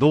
2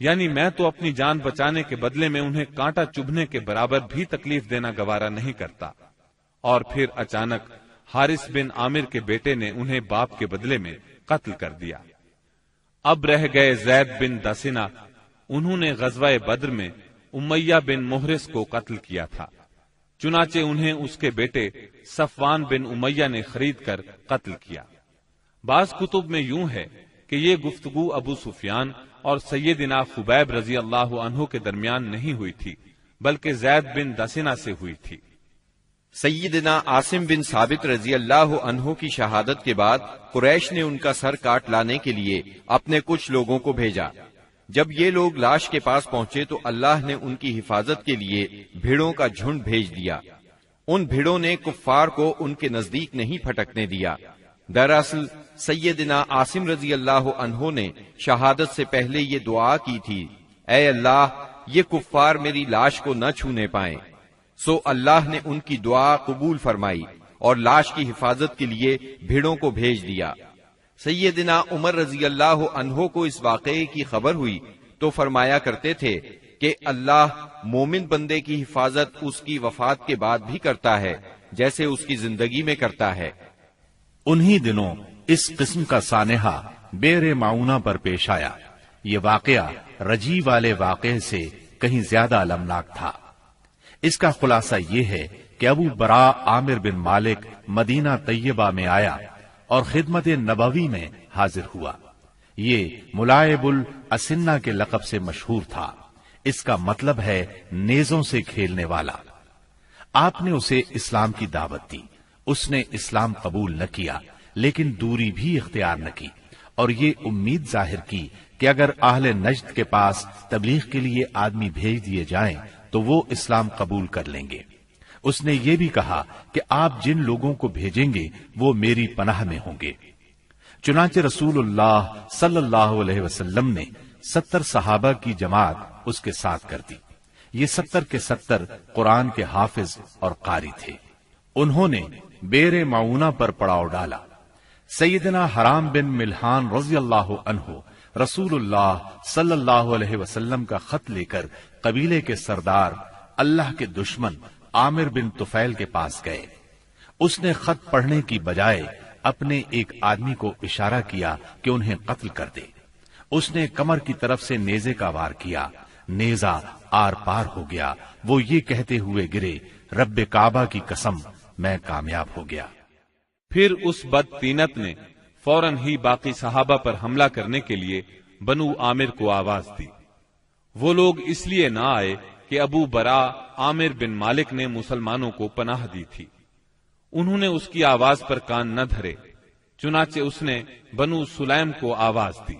یعنی میں تو اپنی جان بچانے کے بدلے میں انہیں کانٹا چبھنے کے برابر بھی تکلیف دینا گوارا نہیں کرتا۔ اور پھر اچانک حارث بن عامر کے بیٹے نے انہیں باپ کے بدلے میں قتل کر دیا۔ اب رہ گئے زید بن دسنہ، انہوں نے غزوہ بدر میں امیہ بن محرز کو قتل کیا تھا، چنانچہ انہیں اس کے بیٹے صفوان بن امیہ نے خرید کر قتل کیا۔ بعض کتب میں یوں ہے کہ یہ گفتگو ابو سفیان اور سیدنا خبیب رضی اللہ عنہ کے درمیان نہیں ہوئی تھی، بلکہ زید بن دسنہ سے ہوئی تھی۔ سیدنا عاصم بن ثابت رضی اللہ عنہ کی شہادت کے بعد قریش نے ان کا سر کاٹ لانے کے لیے اپنے کچھ لوگوں کو بھیجا۔ جب یہ لوگ لاش کے پاس پہنچے تو اللہ نے ان کی حفاظت کے لیے بھیڑوں کا جھنڈ بھیج دیا۔ ان بھیڑوں نے کفار کو ان کے نزدیک نہیں پھٹکنے دیا۔ دراصل سیدنا عاصم رضی اللہ عنہ نے شہادت سے پہلے یہ دعا کی تھی، اے اللہ یہ کفار میری لاش کو نہ چھونے پائیں۔ سو اللہ نے ان کی دعا قبول فرمائی اور لاش کی حفاظت کے لیے بھیڑوں کو بھیج دیا۔ سیدنا عمر رضی اللہ عنہ کو اس واقعے کی خبر ہوئی تو فرمایا کرتے تھے کہ اللہ مومن بندے کی حفاظت اس کی وفات کے بعد بھی کرتا ہے جیسے اس کی زندگی میں کرتا ہے۔ انہی دنوں اس قسم کا سانحہ بیر معونہ پر پیش آیا۔ یہ واقعہ رجی والے واقعے سے کہیں زیادہ المناک تھا۔ اس کا خلاصہ یہ ہے کہ ابو برا عامر بن مالک مدینہ طیبہ میں آیا اور خدمت نبوی میں حاضر ہوا۔ یہ ملائب الاسنہ کے لقب سے مشہور تھا۔ اس کا مطلب ہے نیزوں سے کھیلنے والا۔ آپ نے اسے اسلام کی دعوت دی۔ اس نے اسلام قبول نہ کیا، لیکن دوری بھی اختیار نہ کی، اور یہ امید ظاہر کی کہ اگر اہل نجد کے پاس تبلیغ کے لیے آدمی بھیج دیے جائیں تو وہ اسلام قبول کر لیں گے۔ اس نے یہ بھی کہا کہ آپ جن لوگوں کو بھیجیں گے وہ میری پناہ میں ہوں گے۔ چنانچہ رسول اللہ صلی اللہ علیہ وسلم نے 70 صحابہ کی جماعت اس کے ساتھ کر دی۔ یہ 70 کے 70 قرآن کے حافظ اور قاری تھے۔ انہوں نے بیر معونہ پر پڑاؤ ڈالا۔ سیدنا حرام بن ملحان رضی اللہ عنہ رسول اللہ صلی اللہ علیہ وسلم کا خط لے کر قبیلے کے سردار اللہ کے دشمن عامر بن طفیل کے پاس گئے۔ اس نے خط پڑھنے کی بجائے اپنے ایک آدمی کو اشارہ کیا کہ انہیں قتل کر دے۔ اس نے کمر کی طرف سے نیزے کا وار کیا، نیزہ آر پار ہو گیا۔ وہ یہ کہتے ہوئے گرے، رب کعبہ کی قسم میں کامیاب ہو گیا۔ پھر اس بدطینت نے فوراً ہی باقی صحابہ پر حملہ کرنے کے لیے بنو عامر کو آواز دی۔ وہ لوگ اس لیے نہ آئے کہ ابو برا عامر بن مالک نے مسلمانوں کو پناہ دی تھی۔ انہوں نے اس کی آواز پر کان نہ دھرے، چنانچہ اس نے بنو سلیم کو آواز دی۔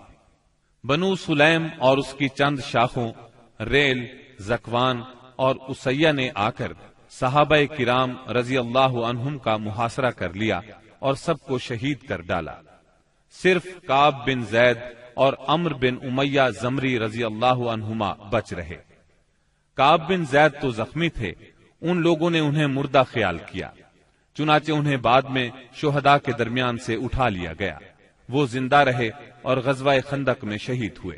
بنو سلیم اور اس کی چند شاخوں ریل، زکوان اور اسیہ نے آ کر صحابہ کرام رضی اللہ عنہم کا محاصرہ کر لیا اور سب کو شہید کر ڈالا۔ صرف کعب بن زید اور عمر بن امیہ زمری رضی اللہ عنہما بچ رہے۔ کعب بن زید تو زخمی تھے، ان لوگوں نے انہیں مردہ خیال کیا، چنانچہ انہیں بعد میں شہداء کے درمیان سے اٹھا لیا گیا۔ وہ زندہ رہے اور غزوہ خندق میں شہید ہوئے۔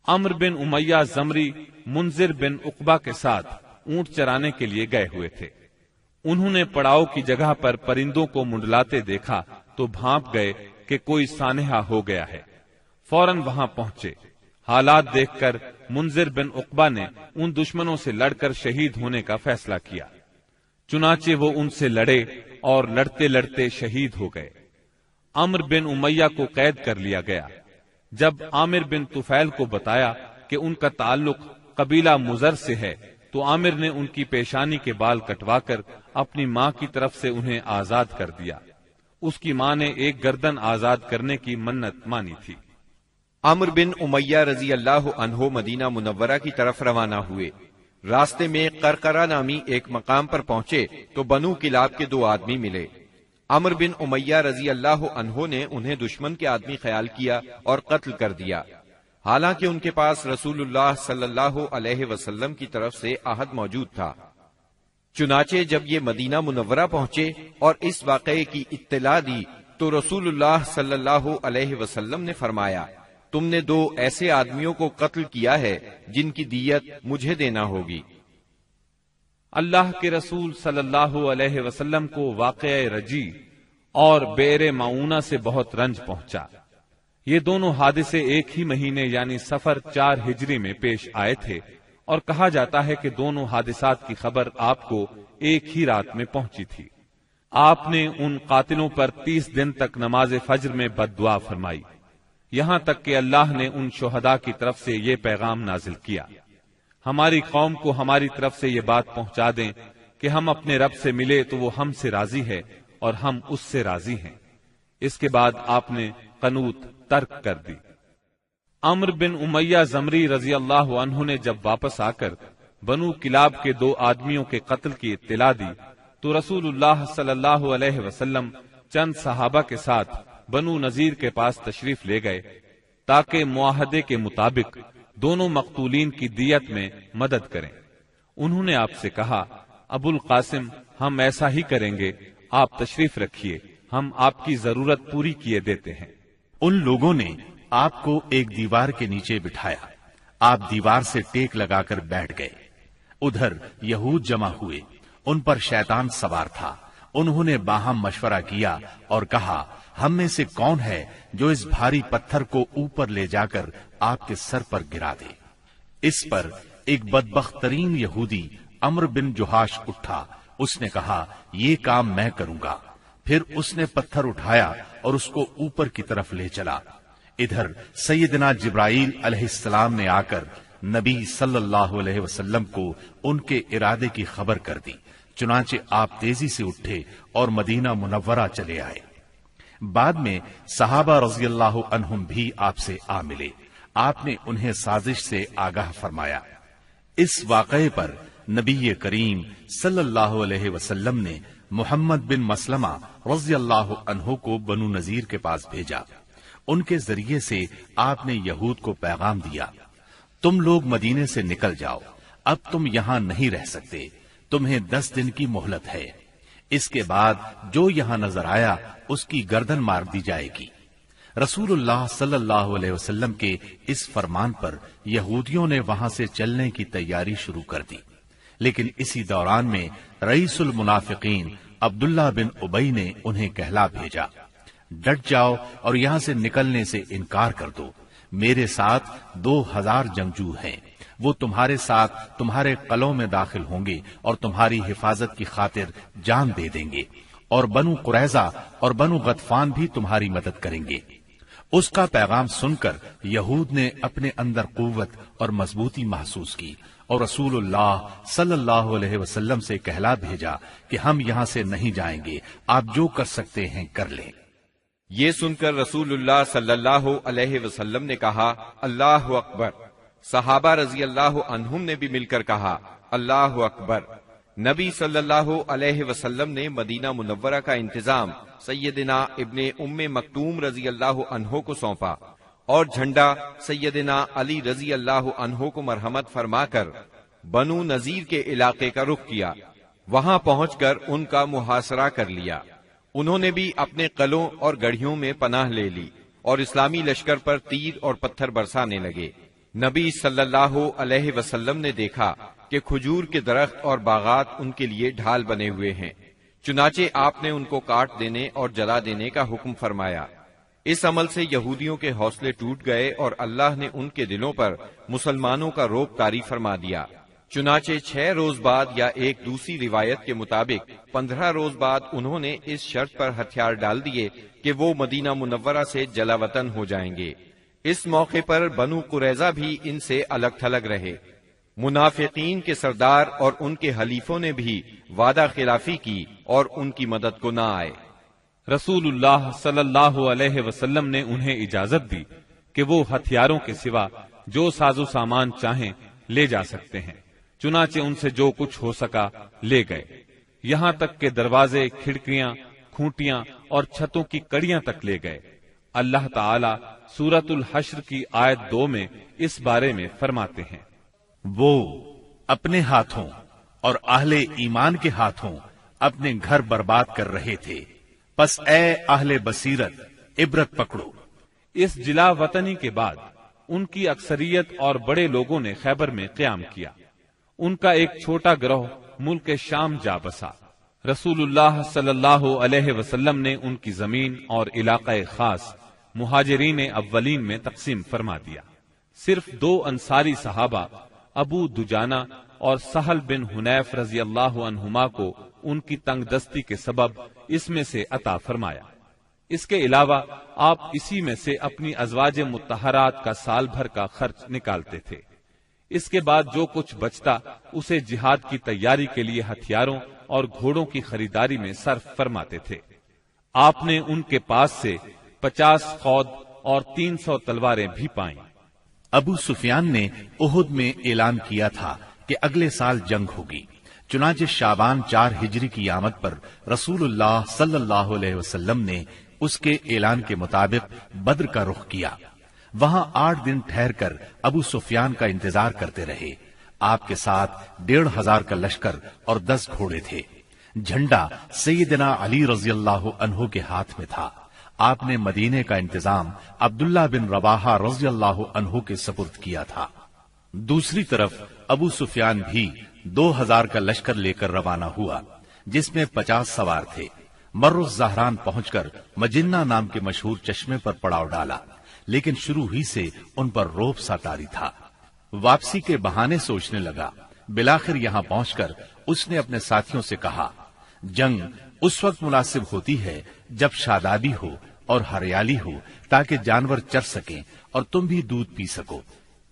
عمر بن امیہ زمری منذر بن عقبہ کے ساتھ اونٹ چرانے کے لیے گئے ہوئے تھے۔ انہوں نے پڑاؤ کی جگہ پر پرندوں کو منڈلاتے دیکھا تو بھانپ گئے کہ کوئی سانحہ ہو گیا ہے۔ فوراً وہاں پہنچے۔ حالات دیکھ کر منذر بن عقبہ نے ان دشمنوں سے لڑ کر شہید ہونے کا فیصلہ کیا۔ چنانچہ وہ ان سے لڑے اور لڑتے لڑتے شہید ہو گئے۔ عمر بن امیہ کو قید کر لیا گیا۔ جب عامر بن طفیل کو بتایا کہ ان کا تعلق قبیلہ مزر سے ہے تو عامر نے ان کی پیشانی کے بال کٹوا کر اپنی ماں کی طرف سے انہیں آزاد کر دیا۔ اس کی ماں نے ایک گردن آزاد کرنے کی منت مانی تھی۔ عمر بن امیہ رضی اللہ عنہ مدینہ منورہ کی طرف روانہ ہوئے۔ راستے میں قرقرہ نامی ایک مقام پر پہنچے تو بنو کلاب کے 2 آدمی ملے۔ عمر بن امیہ رضی اللہ عنہ نے انہیں دشمن کے آدمی خیال کیا اور قتل کر دیا، حالانکہ ان کے پاس رسول اللہ صلی اللہ علیہ وسلم کی طرف سے عہد موجود تھا۔ چنانچہ جب یہ مدینہ منورہ پہنچے اور اس واقعے کی اطلاع دی تو رسول اللہ صلی اللہ علیہ وسلم نے فرمایا، تم نے 2 ایسے آدمیوں کو قتل کیا ہے جن کی دیت مجھے دینا ہوگی۔ اللہ کے رسول صلی اللہ علیہ وسلم کو واقعہ رجی اور بئر معونہ سے بہت رنج پہنچا۔ یہ دونوں حادثے ایک ہی مہینے یعنی صفر 4 ہجری میں پیش آئے تھے، اور کہا جاتا ہے کہ دونوں حادثات کی خبر آپ کو ایک ہی رات میں پہنچی تھی۔ آپ نے ان قاتلوں پر 30 دن تک نماز فجر میں بد دعا فرمائی، یہاں تک کہ اللہ نے ان شہداء کی طرف سے یہ پیغام نازل کیا، ہماری قوم کو ہماری طرف سے یہ بات پہنچا دیں کہ ہم اپنے رب سے ملے تو وہ ہم سے راضی ہے اور ہم اس سے راضی ہیں۔ اس کے بعد آپ نے قنوت ترک کر دی۔ عمر بن امیہ زمری رضی اللہ عنہ نے جب واپس آ کر بنو کلاب کے 2 آدمیوں کے قتل کی اطلاع دی تو رسول اللہ صلی اللہ علیہ وسلم چند صحابہ کے ساتھ بنو نذیر کے پاس تشریف لے گئے تاکہ معاہدے کے مطابق دونوں مقتولین کی دیت میں مدد کریں۔ انہوں نے آپ سے کہا، ابو القاسم ہم ایسا ہی کریں گے، آپ تشریف رکھیے، ہم آپ کی ضرورت پوری کیے دیتے ہیں۔ ان لوگوں نے آپ کو ایک دیوار کے نیچے بٹھایا، آپ دیوار سے ٹیک لگا کر بیٹھ گئے۔ ادھر یہود جمع ہوئے، ان پر شیطان سوار تھا۔ انہوں نے باہم مشورہ کیا اور کہا، ہم میں سے کون ہے جو اس بھاری پتھر کو اوپر لے جا کر آپ کے سر پر گرا دے؟ اس پر ایک بدبخت ترین یہودی عمرو بن جہاش اٹھا، اس نے کہا، یہ کام میں کروں گا۔ پھر اس نے پتھر اٹھایا اور اس کو اوپر کی طرف لے چلا۔ ادھر سیدنا جبرائیل علیہ السلام نے آ کر نبی صلی اللہ علیہ وسلم کو ان کے ارادے کی خبر کر دی۔ چنانچہ آپ تیزی سے اٹھے اور مدینہ منورہ چلے آئے۔ بعد میں صحابہ رضی اللہ عنہم بھی آپ سے آ ملے، آپ نے انہیں سازش سے آگاہ فرمایا۔ اس واقعے پر نبی کریم صلی اللہ علیہ وسلم نے محمد بن مسلمہ رضی اللہ عنہ کو بنو نذیر کے پاس بھیجا۔ ان کے ذریعے سے آپ نے یہود کو پیغام دیا، تم لوگ مدینے سے نکل جاؤ، اب تم یہاں نہیں رہ سکتے، تمہیں 10 دن کی مہلت ہے، اس کے بعد جو یہاں نظر آیا اس کی گردن مار دی جائے گی۔ رسول اللہ صلی اللہ علیہ وسلم کے اس فرمان پر یہودیوں نے وہاں سے چلنے کی تیاری شروع کر دی، لیکن اسی دوران میں رئیس المنافقین عبداللہ بن ابی نے انہیں کہلا بھیجا، ڈٹ جاؤ اور یہاں سے نکلنے سے انکار کر دو، میرے ساتھ 2000 جنگجو ہیں، وہ تمہارے ساتھ تمہارے قلعوں میں داخل ہوں گے اور تمہاری حفاظت کی خاطر جان دے دیں گے، اور بنو قریظہ اور بنو غطفان بھی تمہاری مدد کریں گے۔ اس کا پیغام سن کر یہود نے اپنے اندر قوت اور مضبوطی محسوس کی اور رسول اللہ صلی اللہ علیہ وسلم سے کہلا بھیجا کہ ہم یہاں سے نہیں جائیں گے، آپ جو کر سکتے ہیں کر لیں۔ یہ سن کر رسول اللہ صلی اللہ علیہ وسلم نے کہا، اللہ اکبر۔ صحابہ رضی اللہ عنہم نے بھی مل کر کہا، اللہ اکبر۔ نبی صلی اللہ علیہ وسلم نے مدینہ منورہ کا انتظام سیدنا ابن ام مکتوم رضی اللہ عنہ کو سونپا اور جھنڈا سیدنا علی رضی اللہ عنہ کو مرحمت فرما کر بنو نذیر کے علاقے کا رخ کیا۔ وہاں پہنچ کر ان کا محاصرہ کر لیا۔ انہوں نے بھی اپنے قلعوں اور گڑھیوں میں پناہ لے لی اور اسلامی لشکر پر تیر اور پتھر برسانے لگے۔ نبی صلی اللہ علیہ وسلم نے دیکھا کہ کھجور کے درخت اور باغات ان کے لیے ڈھال بنے ہوئے ہیں، چنانچہ آپ نے ان کو کاٹ دینے اور جلا دینے کا حکم فرمایا۔ اس عمل سے یہودیوں کے حوصلے ٹوٹ گئے اور اللہ نے ان کے دلوں پر مسلمانوں کا رعب طاری فرما دیا۔ چنانچہ 6 روز بعد یا ایک دوسری روایت کے مطابق 15 روز بعد انہوں نے اس شرط پر ہتھیار ڈال دیے کہ وہ مدینہ منورہ سے جلا وطن ہو جائیں گے۔ اس موقع پر بنو قریظہ بھی ان سے الگ تھلگ رہے۔ منافقین کے سردار اور ان کے حلیفوں نے بھی وعدہ خلافی کی اور ان کی مدد کو نہ آئے۔ رسول اللہ صلی اللہ علیہ وسلم نے انہیں اجازت دی کہ وہ ہتھیاروں کے سوا جو ساز و سامان چاہیں لے جا سکتے ہیں، چنانچہ ان سے جو کچھ ہو سکا لے گئے، یہاں تک کہ دروازے، کھڑکیاں، کھوٹیاں اور چھتوں کی کڑیاں تک لے گئے۔ اللہ تعالی سورۃ الحشر کی آیت 2 میں اس بارے میں فرماتے ہیں، وہ اپنے ہاتھوں اور اہل ایمان کے ہاتھوں اپنے گھر برباد کر رہے تھے، پس اے اہل بصیرت عبرت پکڑو۔ اس جلا وطنی کے بعد ان کی اکثریت اور بڑے لوگوں نے خیبر میں قیام کیا۔ ان کا ایک چھوٹا گروہ ملک شام جا بسا۔ رسول اللہ صلی اللہ علیہ وسلم نے ان کی زمین اور علاقہ خاص مہاجرین اولین میں تقسیم فرما دیا۔ صرف 2 انصاری صحابہ ابو دجانہ اور سہل بن حنیف رضی اللہ عنہما کو ان کی تنگ دستی کے سبب اس میں سے عطا فرمایا۔ اس کے علاوہ آپ اسی میں سے اپنی ازواج مطہرات کا سال بھر کا خرچ نکالتے تھے۔ اس کے بعد جو کچھ بچتا اسے جہاد کی تیاری کے لیے ہتھیاروں اور گھوڑوں کی خریداری میں صرف فرماتے تھے۔ آپ نے ان کے پاس سے 50 خود اور 300 تلواریں بھی پائیں۔ ابو سفیان نے احد میں اعلان کیا تھا کہ اگلے سال جنگ ہوگی، چنانچہ شعبان 4 ہجری کی آمد پر رسول اللہ صلی اللہ علیہ وسلم نے اس کے اعلان کے مطابق بدر کا رخ کیا۔ وہاں 8 دن ٹھہر کر ابو سفیان کا انتظار کرتے رہے۔ آپ کے ساتھ 1,500 کا لشکر اور 10 گھوڑے تھے۔ جھنڈا سیدنا علی رضی اللہ عنہ کے ہاتھ میں تھا۔ آپ نے مدینے کا انتظام عبداللہ بن رواحہ رضی اللہ عنہ کے سپرد کیا تھا۔ دوسری طرف ابو سفیان بھی 2,000 کا لشکر لے کر روانہ ہوا، جس میں 50 سوار تھے۔ مر الزہران پہنچ کر مجنہ نام کے مشہور چشمے پر پڑاؤ ڈالا، لیکن شروع ہی سے ان پر روب سا طاری تھا۔ واپسی کے بہانے سوچنے لگا۔ بالآخر یہاں پہنچ کر اس نے اپنے ساتھیوں سے کہا، جنگ اس وقت مناسب ہوتی ہے جب شادابی ہو اور ہریالی ہو، تاکہ جانور چر سکیں اور تم بھی دودھ پی سکو۔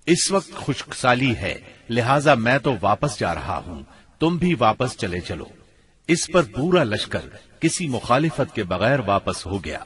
اس وقت خشک سالی ہے، لہذا میں تو واپس جا رہا ہوں، تم بھی واپس چلے چلو۔ اس پر پورا لشکر کسی مخالفت کے بغیر واپس ہو گیا۔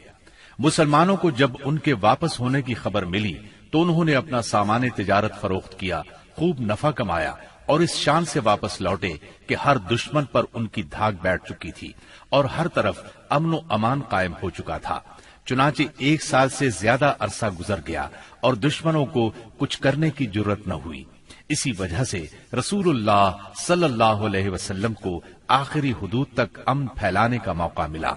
مسلمانوں کو جب ان کے واپس ہونے کی خبر ملی تو انہوں نے اپنا سامان تجارت فروخت کیا، خوب نفع کمایا اور اس شان سے واپس لوٹے کہ ہر دشمن پر ان کی دھاک بیٹھ چکی تھی اور ہر طرف امن و امان قائم ہو چکا تھا۔ چنانچہ 1 سال سے زیادہ عرصہ گزر گیا اور دشمنوں کو کچھ کرنے کی جرت نہ ہوئی۔ اسی وجہ سے رسول اللہ صلی اللہ علیہ وسلم کو آخری حدود تک امن پھیلانے کا موقع ملا۔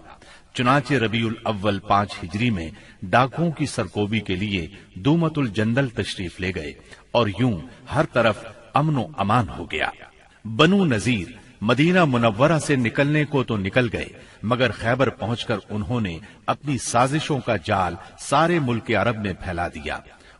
چنانچہ ربیع الاول 5 ہجری میں ڈاکوؤں کی سرکوبی کے لیے دومت الجندل تشریف لے گئے اور یوں ہر طرف امن و امان ہو گیا۔ بنو نذیر مدینہ منورہ سے نکلنے کو تو نکل گئے، مگر خیبر پہنچ کر انہوں نے اپنی سازشوں کا جال سارے ملک عرب میں پھیلا دیا۔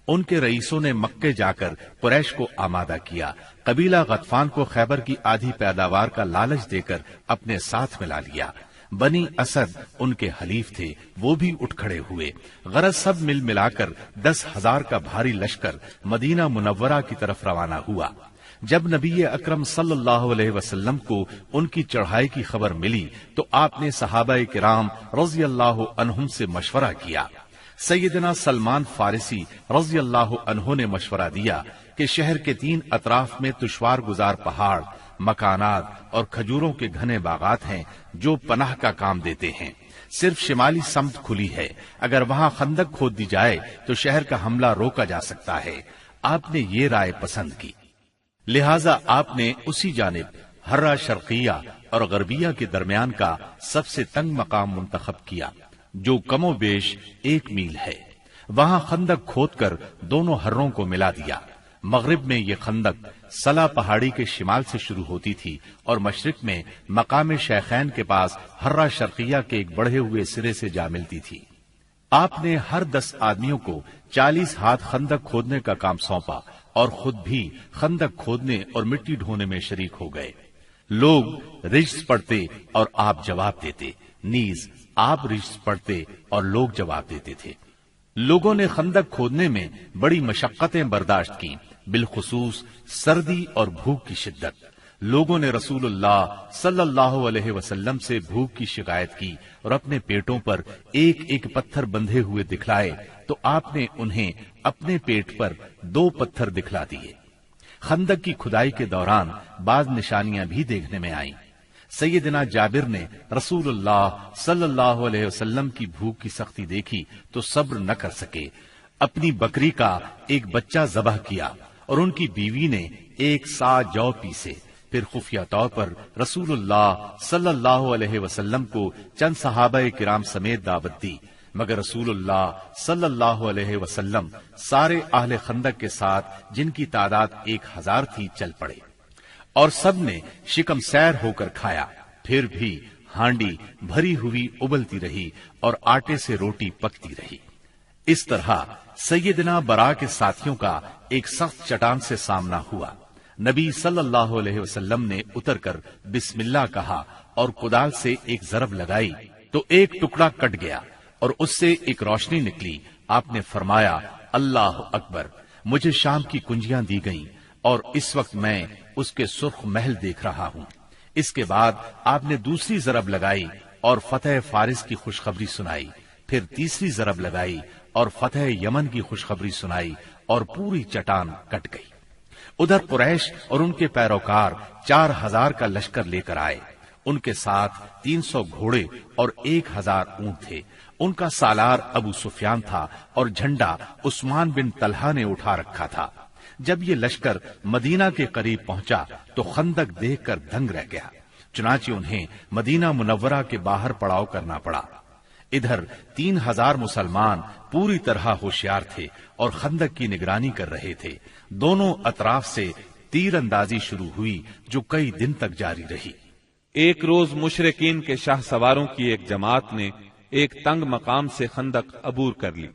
ان کے رئیسوں نے مکے جا کر قریش کو آمادہ کیا۔ قبیلہ غطفان کو خیبر کی آدھی پیداوار کا لالچ دے کر اپنے ساتھ ملا لیا۔ بنی اسد ان کے حلیف تھے، وہ بھی اٹھ کھڑے ہوئے۔ غرض سب مل ملا کر 10,000 کا بھاری لشکر مدینہ منورہ کی طرف روانہ ہوا۔ جب نبی اکرم صلی اللہ علیہ وسلم کو ان کی چڑھائی کی خبر ملی تو آپ نے صحابہ کرام رضی اللہ عنہم سے مشورہ کیا۔ سیدنا سلمان فارسی رضی اللہ عنہ نے مشورہ دیا کہ شہر کے 3 اطراف میں دشوار گزار پہاڑ، مکانات اور کھجوروں کے گھنے باغات ہیں جو پناہ کا کام دیتے ہیں۔ صرف شمالی سمت کھلی ہے، اگر وہاں خندق کھود دی جائے تو شہر کا حملہ روکا جا سکتا ہے۔ آپ نے یہ رائے پسند کی، لہذا آپ نے اسی جانب ہرہ شرقیہ اور غربیہ کے درمیان کا سب سے تنگ مقام منتخب کیا، جو کم و بیش 1 میل ہے۔ وہاں خندق کھود کر دونوں ہروں کو ملا دیا۔ مغرب میں یہ خندق سلا پہاڑی کے شمال سے شروع ہوتی تھی اور مشرق میں مقام شیخین کے پاس ہرہ شرقیہ کے ایک بڑھے ہوئے سرے سے جا ملتی تھی۔ آپ نے ہر 10 آدمیوں کو 40 ہاتھ خندق کھودنے کا کام سونپا اور خود بھی خندق کھودنے اور مٹی ڈھونے میں شریک ہو گئے۔ لوگ رجز پڑھتے اور آپ جواب دیتے، نیز آپ رجز پڑھتے اور لوگ جواب دیتے تھے۔ لوگوں نے خندق کھودنے میں بڑی مشقتیں برداشت کی، بالخصوص سردی اور بھوک کی شدت۔ لوگوں نے رسول اللہ صلی اللہ علیہ وسلم سے بھوک کی شکایت کی اور اپنے پیٹوں پر 1 پتھر بندھے ہوئے دکھلائے تو آپ نے انہیں اپنے پیٹ پر 2 پتھر دکھلا دیے۔ خندق کی کھدائی کے دوران بعض نشانیاں بھی دیکھنے میں آئیں۔ سیدنا جابر نے رسول اللہ صلی اللہ علیہ وسلم کی بھوک کی سختی دیکھی تو صبر نہ کر سکے، اپنی بکری کا ایک بچہ ذبح کیا اور ان کی بیوی نے 1 سا جو پیسے۔ پھر خفیہ طور پر رسول اللہ صلی اللہ علیہ وسلم کو چند صحابہ کرام سمیت دعوت دی۔ مگر رسول اللہ صلی اللہ علیہ وسلم سارے اہل خندق کے ساتھ جن کی تعداد 1000 تھی چل پڑے اور سب نے شکم سیر ہو کر کھایا. پھر بھی ہانڈی بھری ہوئی ابلتی رہی اور آٹے سے روٹی پکتی رہی. اس طرح سیدنا برا کے ساتھیوں کا ایک سخت چٹان سے سامنا ہوا. نبی صلی اللہ علیہ وسلم نے اتر کر بسم اللہ کہا اور کدال سے ایک ضرب لگائی تو ایک ٹکڑا کٹ گیا اور اس سے ایک روشنی نکلی. آپ نے فرمایا اللہ اکبر. مجھے شام کی کنجیاں دی گئیں اور اس وقت میں اس کے سرخ محل دیکھ رہا ہوں. اس کے بعد آپ نے دوسری ضرب لگائی اور فتح فارس کی خوشخبری سنائی. پھر تیسری ضرب لگائی اور فتح یمن کی خوشخبری سنائی اور پوری چٹان کٹ گئی. ادھر قریش اور ان کے پیروکار 4000 کا لشکر لے کر آئے. ان کے ساتھ 300 گھوڑے اور 1000 اونٹ تھے. ان کا سالار ابو سفیان تھا اور جھنڈا عثمان بن طلحہ نے اٹھا رکھا تھا. جب یہ لشکر مدینہ کے قریب پہنچا تو خندق دیکھ کر دنگ رہ گیا. چنانچہ انہیں مدینہ منورہ کے باہر پڑاؤ کرنا پڑا. ادھر 3000 مسلمان پوری طرح ہوشیار تھے اور خندق کی نگرانی کر رہے تھے. دونوں اطراف سے تیر اندازی شروع ہوئی جو کئی دن تک جاری رہی. ایک روز مشرکین کے شاہ سواروں کی ایک جماعت نے ایک تنگ مقام سے خندق عبور کر لی.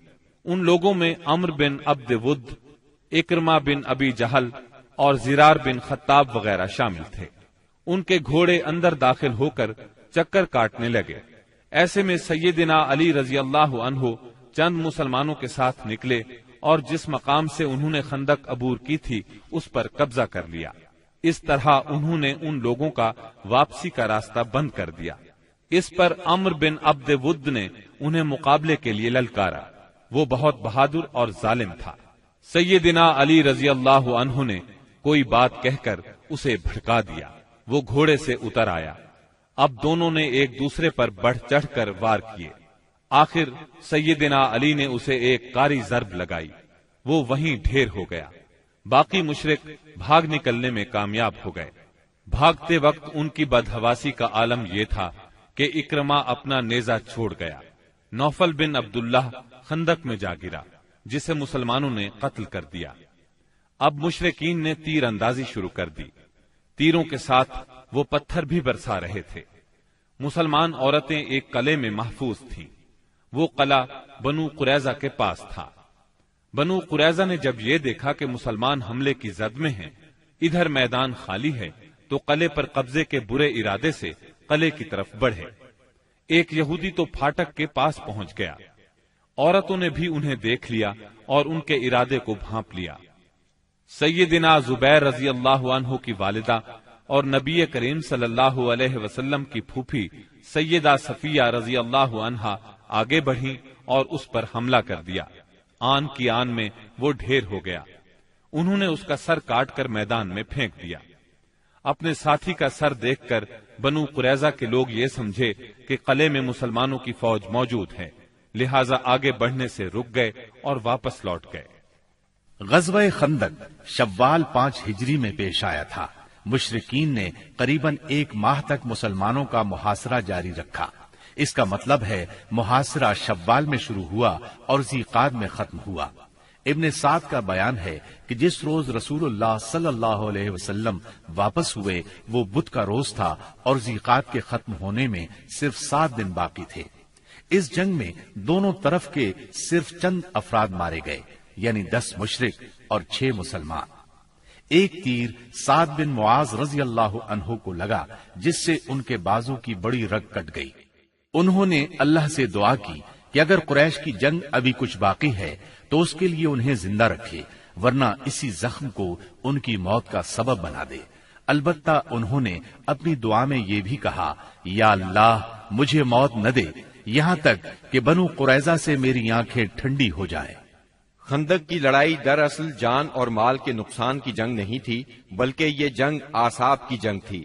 ان لوگوں میں عمر بن عبد ود، اکرمہ بن ابی جہل اور زرار بن خطاب وغیرہ شامل تھے. ان کے گھوڑے اندر داخل ہو کر چکر کاٹنے لگے. ایسے میں سیدنا علی رضی اللہ عنہ چند مسلمانوں کے ساتھ نکلے اور جس مقام سے انہوں نے خندق عبور کی تھی اس پر قبضہ کر لیا. اس طرح انہوں نے ان لوگوں کا واپسی کا راستہ بند کر دیا. اس پر عمر بن عبد ود نے انہیں مقابلے کے لیے للکارا. وہ بہت بہادر اور ظالم تھا. سیدنا علی رضی اللہ عنہ نے کوئی بات کہہ کر اسے بھڑکا دیا. وہ گھوڑے سے اتر آیا. اب دونوں نے ایک دوسرے پر بڑھ چڑھ کر وار کیے. آخر سیدنا علی نے اسے ایک کاری ضرب لگائی. وہ وہیں ڈھیر ہو گیا. باقی مشرک بھاگ نکلنے میں کامیاب ہو گئے. بھاگتے وقت ان کی بدحواسی کا عالم یہ تھا کہ اکرمہ اپنا نیزہ چھوڑ گیا. نوفل بن عبداللہ خندق میں جا گرا جسے مسلمانوں نے قتل کر دیا. اب مشرکین نے تیر اندازی شروع کر دی. تیروں کے ساتھ وہ پتھر بھی برسا رہے تھے. مسلمان عورتیں ایک قلعے میں محفوظ تھیں. وہ قلعہ بنو قریظہ کے پاس تھا. بنو قریظہ نے جب یہ دیکھا کہ مسلمان حملے کی زد میں ہیں، ادھر میدان خالی ہے، تو قلعے پر قبضے کے برے ارادے سے قلعے کی طرف بڑھے. ایک یہودی تو پھاٹک کے پاس پہنچ گیا. عورتوں نے بھی انہیں دیکھ لیا اور ان کے ارادے کو بھانپ لیا. سیدنا زبیر رضی اللہ عنہ کی والدہ اور نبی کریم صلی اللہ علیہ وسلم کی پھوپھی سیدہ صفیہ رضی اللہ عنہا آگے بڑھی اور اس پر حملہ کر دیا. آن کی آن میں وہ ڈھیر ہو گیا. انہوں نے اس کا سر کاٹ کر میدان میں پھینک دیا. اپنے ساتھی کا سر دیکھ کر بنو قریظہ کے لوگ یہ سمجھے کہ قلعے میں مسلمانوں کی فوج موجود ہے، لہذا آگے بڑھنے سے رک گئے اور واپس لوٹ گئے. غزوہ خندق شوال 5 ہجری میں پیش آیا تھا. مشرکین نے قریباً 1 ماہ تک مسلمانوں کا محاصرہ جاری رکھا. اس کا مطلب ہے محاصرہ شوال میں شروع ہوا اور ذیقعد میں ختم ہوا. ابن سعد کا بیان ہے کہ جس روز رسول اللہ صلی اللہ علیہ وسلم واپس ہوئے وہ بدھ کا روز تھا اور ذیقعد کے ختم ہونے میں صرف 7 دن باقی تھے. اس جنگ میں دونوں طرف کے صرف چند افراد مارے گئے، یعنی 10 مشرک اور 6 مسلمان. ایک تیر سعد بن معاذ رضی اللہ عنہ کو لگا جس سے ان کے بازو کی بڑی رگ کٹ گئی. انہوں نے اللہ سے دعا کی کہ اگر قریش کی جنگ ابھی کچھ باقی ہے تو اس کے لیے انہیں زندہ رکھے، ورنہ اسی زخم کو ان کی موت کا سبب بنا دے. البتہ انہوں نے اپنی دعا میں یہ بھی کہا، یا اللہ مجھے موت نہ دے یہاں تک کہ بنو قریظہ سے میری آنکھیں ٹھنڈی ہو جائیں. خندق کی لڑائی دراصل جان اور مال کے نقصان کی جنگ نہیں تھی، بلکہ یہ جنگ اعصاب کی جنگ تھی.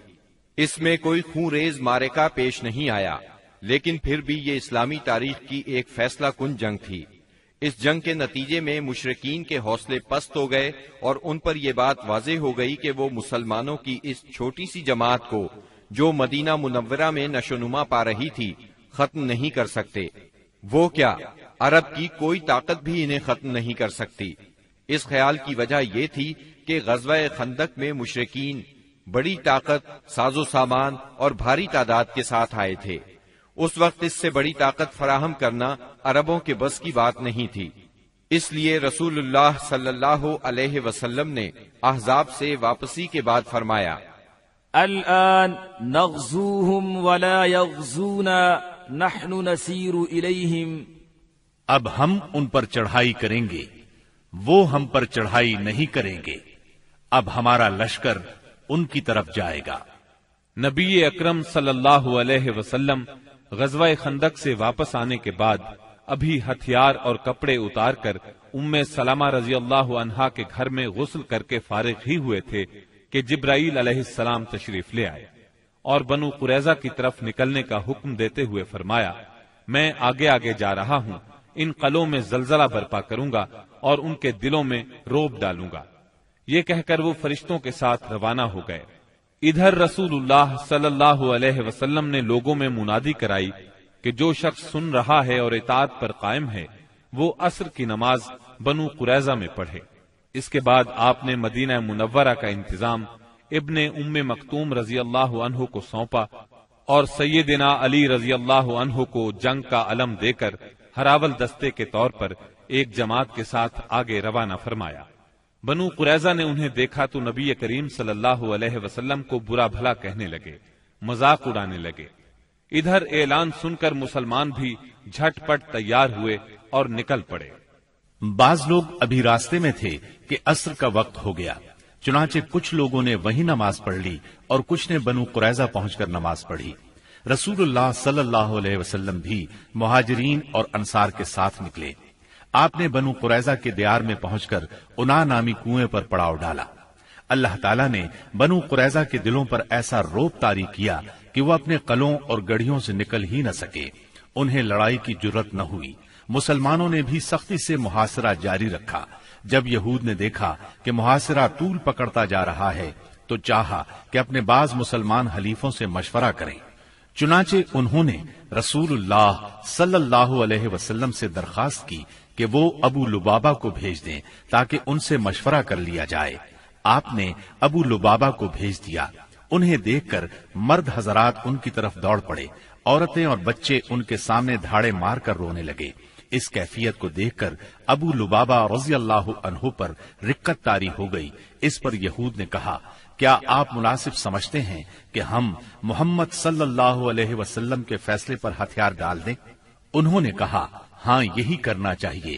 اس میں کوئی خون ریز معرکہ پیش نہیں آیا، لیکن پھر بھی یہ اسلامی تاریخ کی ایک فیصلہ کن جنگ تھی. اس جنگ کے نتیجے میں مشرکین کے حوصلے پست ہو گئے اور ان پر یہ بات واضح ہو گئی کہ وہ مسلمانوں کی اس چھوٹی سی جماعت کو جو مدینہ منورہ میں نشو نما پا رہی تھی ختم نہیں کر سکتے. وہ کیا عرب کی کوئی طاقت بھی انہیں ختم نہیں کر سکتی۔ اس خیال کی وجہ یہ تھی کہ غزوہ خندق میں مشرکین بڑی طاقت، ساز و سامان اور بھاری تعداد کے ساتھ آئے تھے۔ اس وقت اس سے بڑی طاقت فراہم کرنا عربوں کے بس کی بات نہیں تھی۔ اس لیے رسول اللہ صلی اللہ علیہ وسلم نے احزاب سے واپسی کے بعد فرمایا، الآن نغزوهم ولا يغزونا نحن نسير إليهم۔ اب ہم ان پر چڑھائی کریں گے، وہ ہم پر چڑھائی نہیں کریں گے۔ اب ہمارا لشکر ان کی طرف جائے گا۔ نبی اکرم صلی اللہ علیہ وسلم غزوہ خندق سے واپس آنے کے بعد ابھی ہتھیار اور کپڑے اتار کر ام سلمہ رضی اللہ عنہا کے گھر میں غسل کر کے فارغ ہی ہوئے تھے کہ جبرائیل علیہ السلام تشریف لے آئے اور بنو قریظہ کی طرف نکلنے کا حکم دیتے ہوئے فرمایا، میں آگے آگے جا رہا ہوں، ان قلعوں میں زلزلہ برپا کروں گا اور ان کے دلوں میں روب ڈالوں گا۔ یہ کہہ کر وہ فرشتوں کے ساتھ روانہ ہو گئے۔ ادھر رسول اللہ صلی اللہ علیہ وسلم نے لوگوں میں منادی کرائی کہ جو شخص سن رہا ہے اور اطاعت پر قائم ہے وہ عصر کی نماز بنو قریظہ میں پڑھے۔ اس کے بعد آپ نے مدینہ منورہ کا انتظام ابن ام مکتوم رضی اللہ عنہ کو سونپا اور سیدنا علی رضی اللہ عنہ کو جنگ کا علم دے کر ہراول دستے کے طور پر ایک جماعت کے ساتھ آگے روانہ فرمایا۔ بنو قریظہ نے انہیں دیکھا تو نبی کریم صلی اللہ علیہ وسلم کو برا بھلا کہنے لگے، مذاق اڑانے لگے۔ ادھر اعلان سن کر مسلمان بھی جھٹ پٹ تیار ہوئے اور نکل پڑے۔ بعض لوگ ابھی راستے میں تھے کہ عصر کا وقت ہو گیا، چنانچہ کچھ لوگوں نے وہیں نماز پڑھ لی اور کچھ نے بنو قریظہ پہنچ کر نماز پڑھی۔ رسول اللہ صلی اللہ علیہ وسلم بھی مہاجرین اور انصار کے ساتھ نکلے۔ آپ نے بنو قریظہ کے دیار میں پہنچ کر انا نامی کنویں پر پڑاؤ ڈالا۔ اللہ تعالیٰ نے بنو قریظہ کے دلوں پر ایسا روب طاری کیا کہ وہ اپنے قلعوں اور گڑھیوں سے نکل ہی نہ سکے۔ انہیں لڑائی کی جرت نہ ہوئی۔ مسلمانوں نے بھی سختی سے محاصرہ جاری رکھا۔ جب یہود نے دیکھا کہ محاصرہ طول پکڑتا جا رہا ہے تو چاہا کہ اپنے بعض مسلمان حلیفوں سے مشورہ کریں۔ چنانچہ انہوں نے رسول اللہ صلی اللہ علیہ وسلم سے درخواست کی کہ وہ ابو لبابہ کو بھیج دیں تاکہ ان سے مشورہ کر لیا جائے۔ آپ نے ابو لبابہ کو بھیج دیا۔ انہیں دیکھ کر مرد حضرات ان کی طرف دوڑ پڑے، عورتیں اور بچے ان کے سامنے دھاڑے مار کر رونے لگے۔ اس کیفیت کو دیکھ کر ابو لبابہ رضی اللہ عنہ پر رقت طاری ہو گئی۔ اس پر یہود نے کہا، کیا آپ مناسب سمجھتے ہیں کہ ہم محمد صلی اللہ علیہ وسلم کے فیصلے پر ہتھیار ڈال دیں؟ انہوں نے کہا، ہاں یہی کرنا چاہیے۔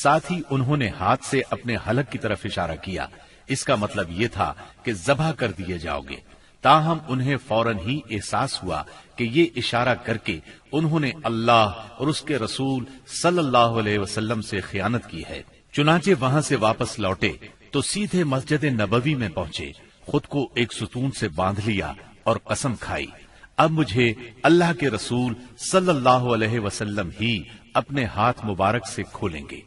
ساتھ ہی انہوں نے ہاتھ سے اپنے حلق کی طرف اشارہ کیا۔ اس کا مطلب یہ تھا کہ ذبح کر دیے جاؤ گے۔ تاہم انہیں فوراً ہی احساس ہوا کہ یہ اشارہ کر کے انہوں نے اللہ اور اس کے رسول صلی اللہ علیہ وسلم سے خیانت کی ہے۔ چنانچہ وہاں سے واپس لوٹے تو سیدھے مسجد نبوی میں پہنچے، خود کو ایک ستون سے باندھ لیا اور قسم کھائی، اب مجھے اللہ کے رسول صلی اللہ علیہ وسلم ہی اپنے ہاتھ مبارک سے کھولیں گے۔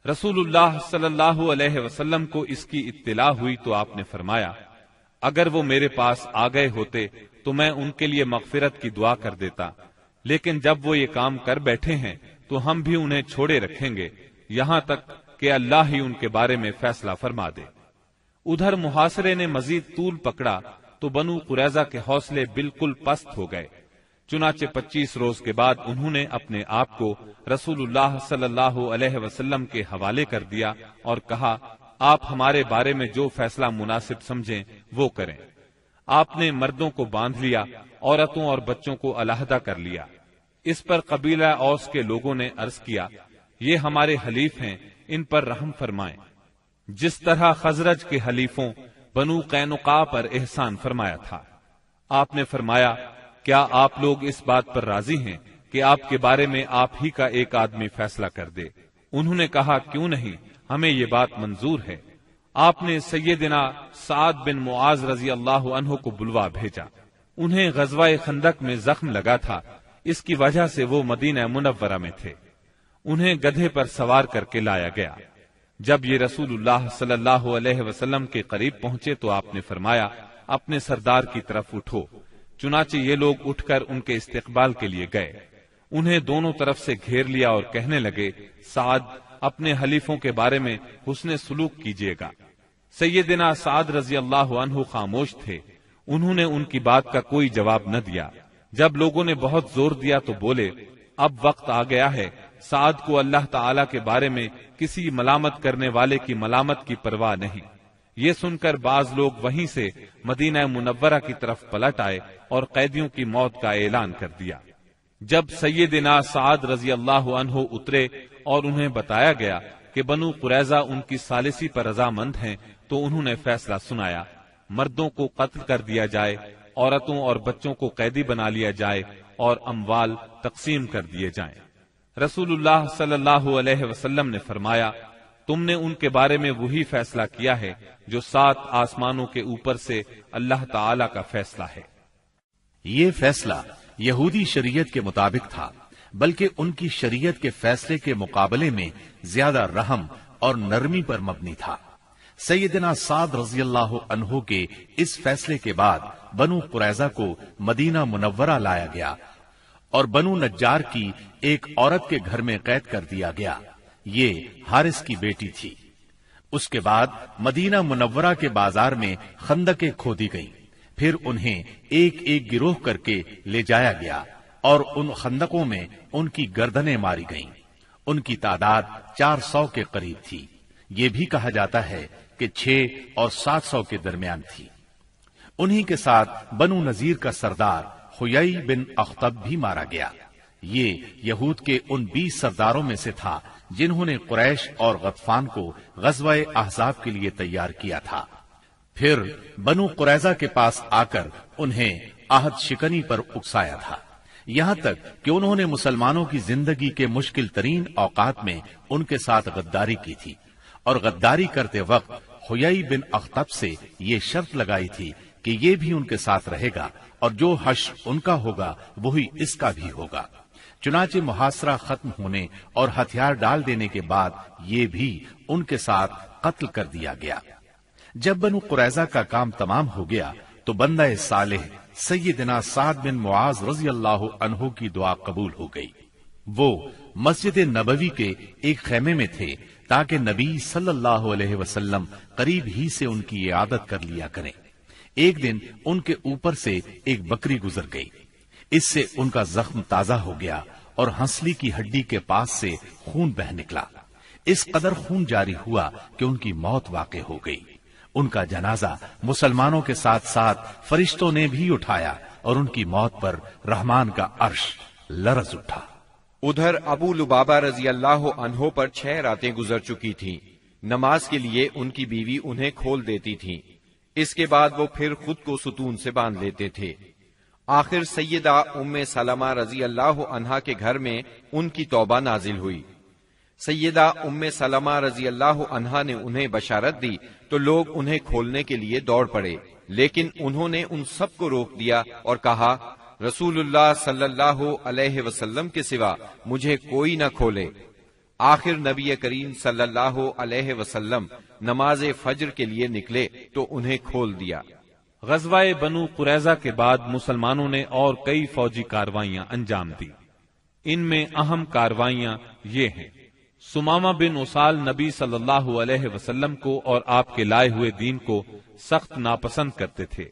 رسول اللہ صلی اللہ علیہ وسلم کو اس کی اطلاع ہوئی تو آپ نے فرمایا، اگر وہ میرے پاس آ گئے ہوتے تو میں ان کے لیے مغفرت کی دعا کر دیتا، لیکن جب وہ یہ کام کر بیٹھے ہیں تو ہم بھی انہیں چھوڑے رکھیں گے یہاں تک کہ اللہ ہی ان کے بارے میں فیصلہ فرما دے۔ ادھر محاصرے نے مزید طول پکڑا تو بنو قریظہ کے حوصلے بالکل پست ہو گئے۔ چنانچہ 25 روز کے بعد انہوں نے اپنے آپ کو رسول اللہ صلی اللہ علیہ وسلم کے حوالے کر دیا اور کہا، آپ ہمارے بارے میں جو فیصلہ مناسب سمجھیں وہ کریں۔ آپ نے مردوں کو باندھ لیا، عورتوں اور بچوں کو علیحدہ کر لیا۔ اس پر قبیلہ اوس کے لوگوں نے عرض کیا، یہ ہمارے حلیف ہیں، ان پر رحم فرمائیں، جس طرح خزرج کے حلیفوں بنو قینقاع پر احسان فرمایا تھا۔ آپ نے فرمایا، کیا آپ لوگ اس بات پر راضی ہیں کہ آپ کے بارے میں آپ ہی کا ایک آدمی فیصلہ کر دے؟ انہوں نے کہا، کیوں نہیں، ہمیں یہ بات منظور ہے۔ آپ نے سیدنا سعد بن معاذ رضی اللہ عنہ کو بلوا بھیجا۔ انہیں غزوہ خندق میں زخم لگا تھا، اس کی وجہ سے وہ مدینہ منورہ میں تھے۔ انہیں گدھے پر سوار کر کے لایا گیا۔ جب یہ رسول اللہ صلی اللہ علیہ وسلم کے قریب پہنچے تو آپ نے فرمایا، اپنے سردار کی طرف اٹھو۔ چنانچہ یہ لوگ اٹھ کر ان کے استقبال کے لیے گئے۔ انہیں دونوں طرف سے گھیر لیا اور کہنے لگے، سعد اپنے حلیفوں کے بارے میں حسن سلوک کیجیے گا۔ سیدنا سعد رضی اللہ عنہ خاموش تھے، انہوں نے ان کی بات کا کوئی جواب نہ دیا۔ جب لوگوں نے بہت زور دیا تو بولے، اب وقت آ گیا ہے، سعد کو اللہ تعالی کے بارے میں کسی ملامت کرنے والے کی ملامت کی پرواہ نہیں۔ یہ سن کر بعض لوگ وہیں سے مدینہ منورہ کی طرف پلٹ آئے اور قیدیوں کی موت کا اعلان کر دیا۔ جب سیدنا سعد رضی اللہ عنہ اترے اور انہیں بتایا گیا کہ بنو قریظہ ان کی ثالثی پر رضامند ہیں تو انہوں نے فیصلہ سنایا، مردوں کو قتل کر دیا جائے، عورتوں اور بچوں کو قیدی بنا لیا جائے اور اموال تقسیم کر دیے جائیں۔ رسول اللہ صلی اللہ علیہ وسلم نے فرمایا، تم نے ان کے بارے میں وہی فیصلہ کیا ہے جو 7 آسمانوں کے اوپر سے اللہ تعالی کا فیصلہ ہے۔ یہ فیصلہ یہودی شریعت کے مطابق تھا، بلکہ ان کی شریعت کے فیصلے کے مقابلے میں زیادہ رحم اور نرمی پر مبنی تھا۔ سیدنا سعد رضی اللہ عنہ کے اس فیصلے کے بعد بنو قریظہ کو مدینہ منورہ لایا گیا اور بنو نجار کی ایک عورت کے گھر میں قید کر دیا گیا۔ یہ حارث کی بیٹی تھی۔ اس کے بعد مدینہ منورہ کے بازار میں خندقیں کھودی گئیں، پھر انہیں ایک ایک گروہ کر کے لے جایا گیا اور ان خندقوں میں ان کی گردنیں ماری گئیں۔ ان کی تعداد 400 کے قریب تھی۔ یہ بھی کہا جاتا ہے کہ 6 اور 700 کے درمیان تھی۔ انہی کے ساتھ بنو نذیر کا سردار حیی بن اخطب بھی مارا گیا۔ یہ یہود کے ان 20 سرداروں میں سے تھا جنہوں نے قریش اور غطفان کو غزوہ احزاب کے لیے تیار کیا تھا۔ پھر بنو قریظہ کے پاس آ کر انہیں عہد شکنی پر اکسایا تھا، یہاں تک کہ انہوں نے مسلمانوں کی زندگی کے مشکل ترین اوقات میں ان کے ساتھ غداری کی تھی، اور غداری کرتے وقت حیی بن اخطب سے یہ شرط لگائی تھی کہ یہ بھی ان کے ساتھ رہے گا اور جو حشر ان کا ہوگا وہی اس کا بھی ہوگا۔ چنانچہ محاصرہ ختم ہونے اور ہتھیار ڈال دینے کے بعد یہ بھی ان کے ساتھ قتل کر دیا گیا۔ جب بنو قریظہ کا کام تمام ہو گیا تو بندہ صالح سیدنا سعد بن معاذ رضی اللہ عنہ کی دعا قبول ہو گئی۔ وہ مسجد نبوی کے ایک خیمے میں تھے تاکہ نبی صلی اللہ علیہ وسلم قریب ہی سے ان کی عیادت کر لیا کریں۔ ایک دن ان کے اوپر سے ایک بکری گزر گئی، اس سے ان کا زخم تازہ ہو گیا اور ہنسلی کی ہڈی کے پاس سے خون بہ نکلا۔ اس قدر خون جاری ہوا کہ ان کی موت واقع ہو گئی۔ ان کا جنازہ مسلمانوں کے ساتھ ساتھ فرشتوں نے بھی اٹھایا اور ان کی موت پر رحمان کا عرش لرز اٹھا۔ ادھر ابو لبابہ رضی اللہ عنہ پر 6 راتیں گزر چکی تھیں۔ نماز کے لیے ان کی بیوی انہیں کھول دیتی تھی، اس کے بعد وہ پھر خود کو ستون سے باندھ لیتے تھے۔ آخر سیدہ ام سلمہ رضی اللہ عنہا کے گھر میں ان کی توبہ نازل ہوئی۔ سیدہ ام سلمہ رضی اللہ عنہا نے انہیں بشارت دی تو لوگ انہیں کھولنے کے لیے دوڑ پڑے، لیکن انہوں نے ان سب کو روک دیا اور کہا، رسول اللہ صلی اللہ علیہ وسلم کے سوا مجھے کوئی نہ کھولے۔ آخر نبی کریم صلی اللہ علیہ وسلم نماز فجر کے لیے نکلے تو انہیں کھول دیا۔ غزوہ بنو قریظہ کے بعد مسلمانوں نے اور کئی فوجی کاروائیاں انجام دی۔ ان میں اہم کاروائیاں یہ ہیں: سمامہ بن اسال نبی صلی اللہ علیہ وسلم کو اور آپ کے لائے ہوئے دین کو سخت ناپسند کرتے تھے،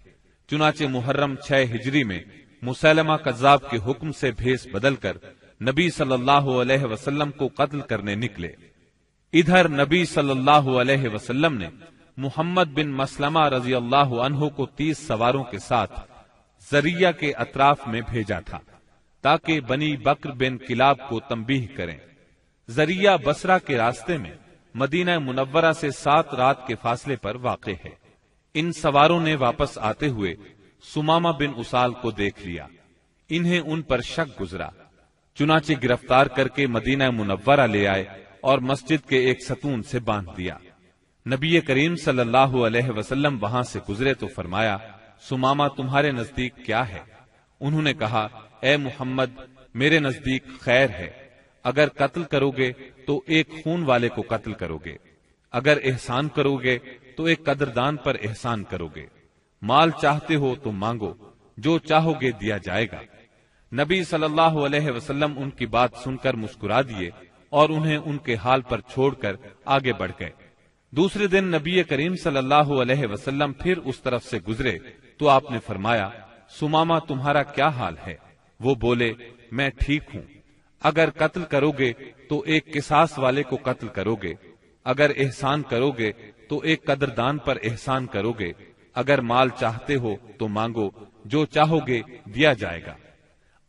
چنانچہ محرم 6 ہجری میں مسلمہ کذاب کے حکم سے بھیس بدل کر نبی صلی اللہ علیہ وسلم کو قتل کرنے نکلے۔ ادھر نبی صلی اللہ علیہ وسلم نے محمد بن مسلمہ رضی اللہ عنہ کو 30 سواروں کے ساتھ زریہ کے اطراف میں بھیجا تھا تاکہ بنی بکر بن کلاب کو تنبیہ کریں۔ زریہ بصرہ کے راستے میں مدینہ منورہ سے 7 رات کے فاصلے پر واقع ہے۔ ان سواروں نے واپس آتے ہوئے سمامہ بن اسال کو دیکھ لیا، انہیں ان پر شک گزرا، چنانچہ گرفتار کر کے مدینہ منورہ لے آئے اور مسجد کے ایک ستون سے باندھ دیا۔ نبی کریم صلی اللہ علیہ وسلم وہاں سے گزرے تو فرمایا، سمامہ تمہارے نزدیک کیا ہے؟ انہوں نے کہا، اے محمد، میرے نزدیک خیر ہے، اگر قتل کرو گے تو ایک خون والے کو قتل کرو گے، اگر احسان کرو گے تو ایک قدردان پر احسان کرو گے، مال چاہتے ہو تو مانگو، جو چاہو گے دیا جائے گا۔ نبی صلی اللہ علیہ وسلم ان کی بات سن کر مسکرا دیے اور انہیں ان کے حال پر چھوڑ کر آگے بڑھ گئے۔ دوسرے دن نبی کریم صلی اللہ علیہ وسلم پھر اس طرف سے گزرے تو آپ نے فرمایا، سمامہ تمہارا کیا حال ہے؟ وہ بولے، میں ٹھیک ہوں۔ اگر قتل کرو گے تو ایک قصاص والے کو قتل کرو گے، اگر احسان کرو گے تو ایک قدردان پر احسان کرو گے، اگر مال چاہتے ہو تو مانگو، جو چاہو گے دیا جائے گا۔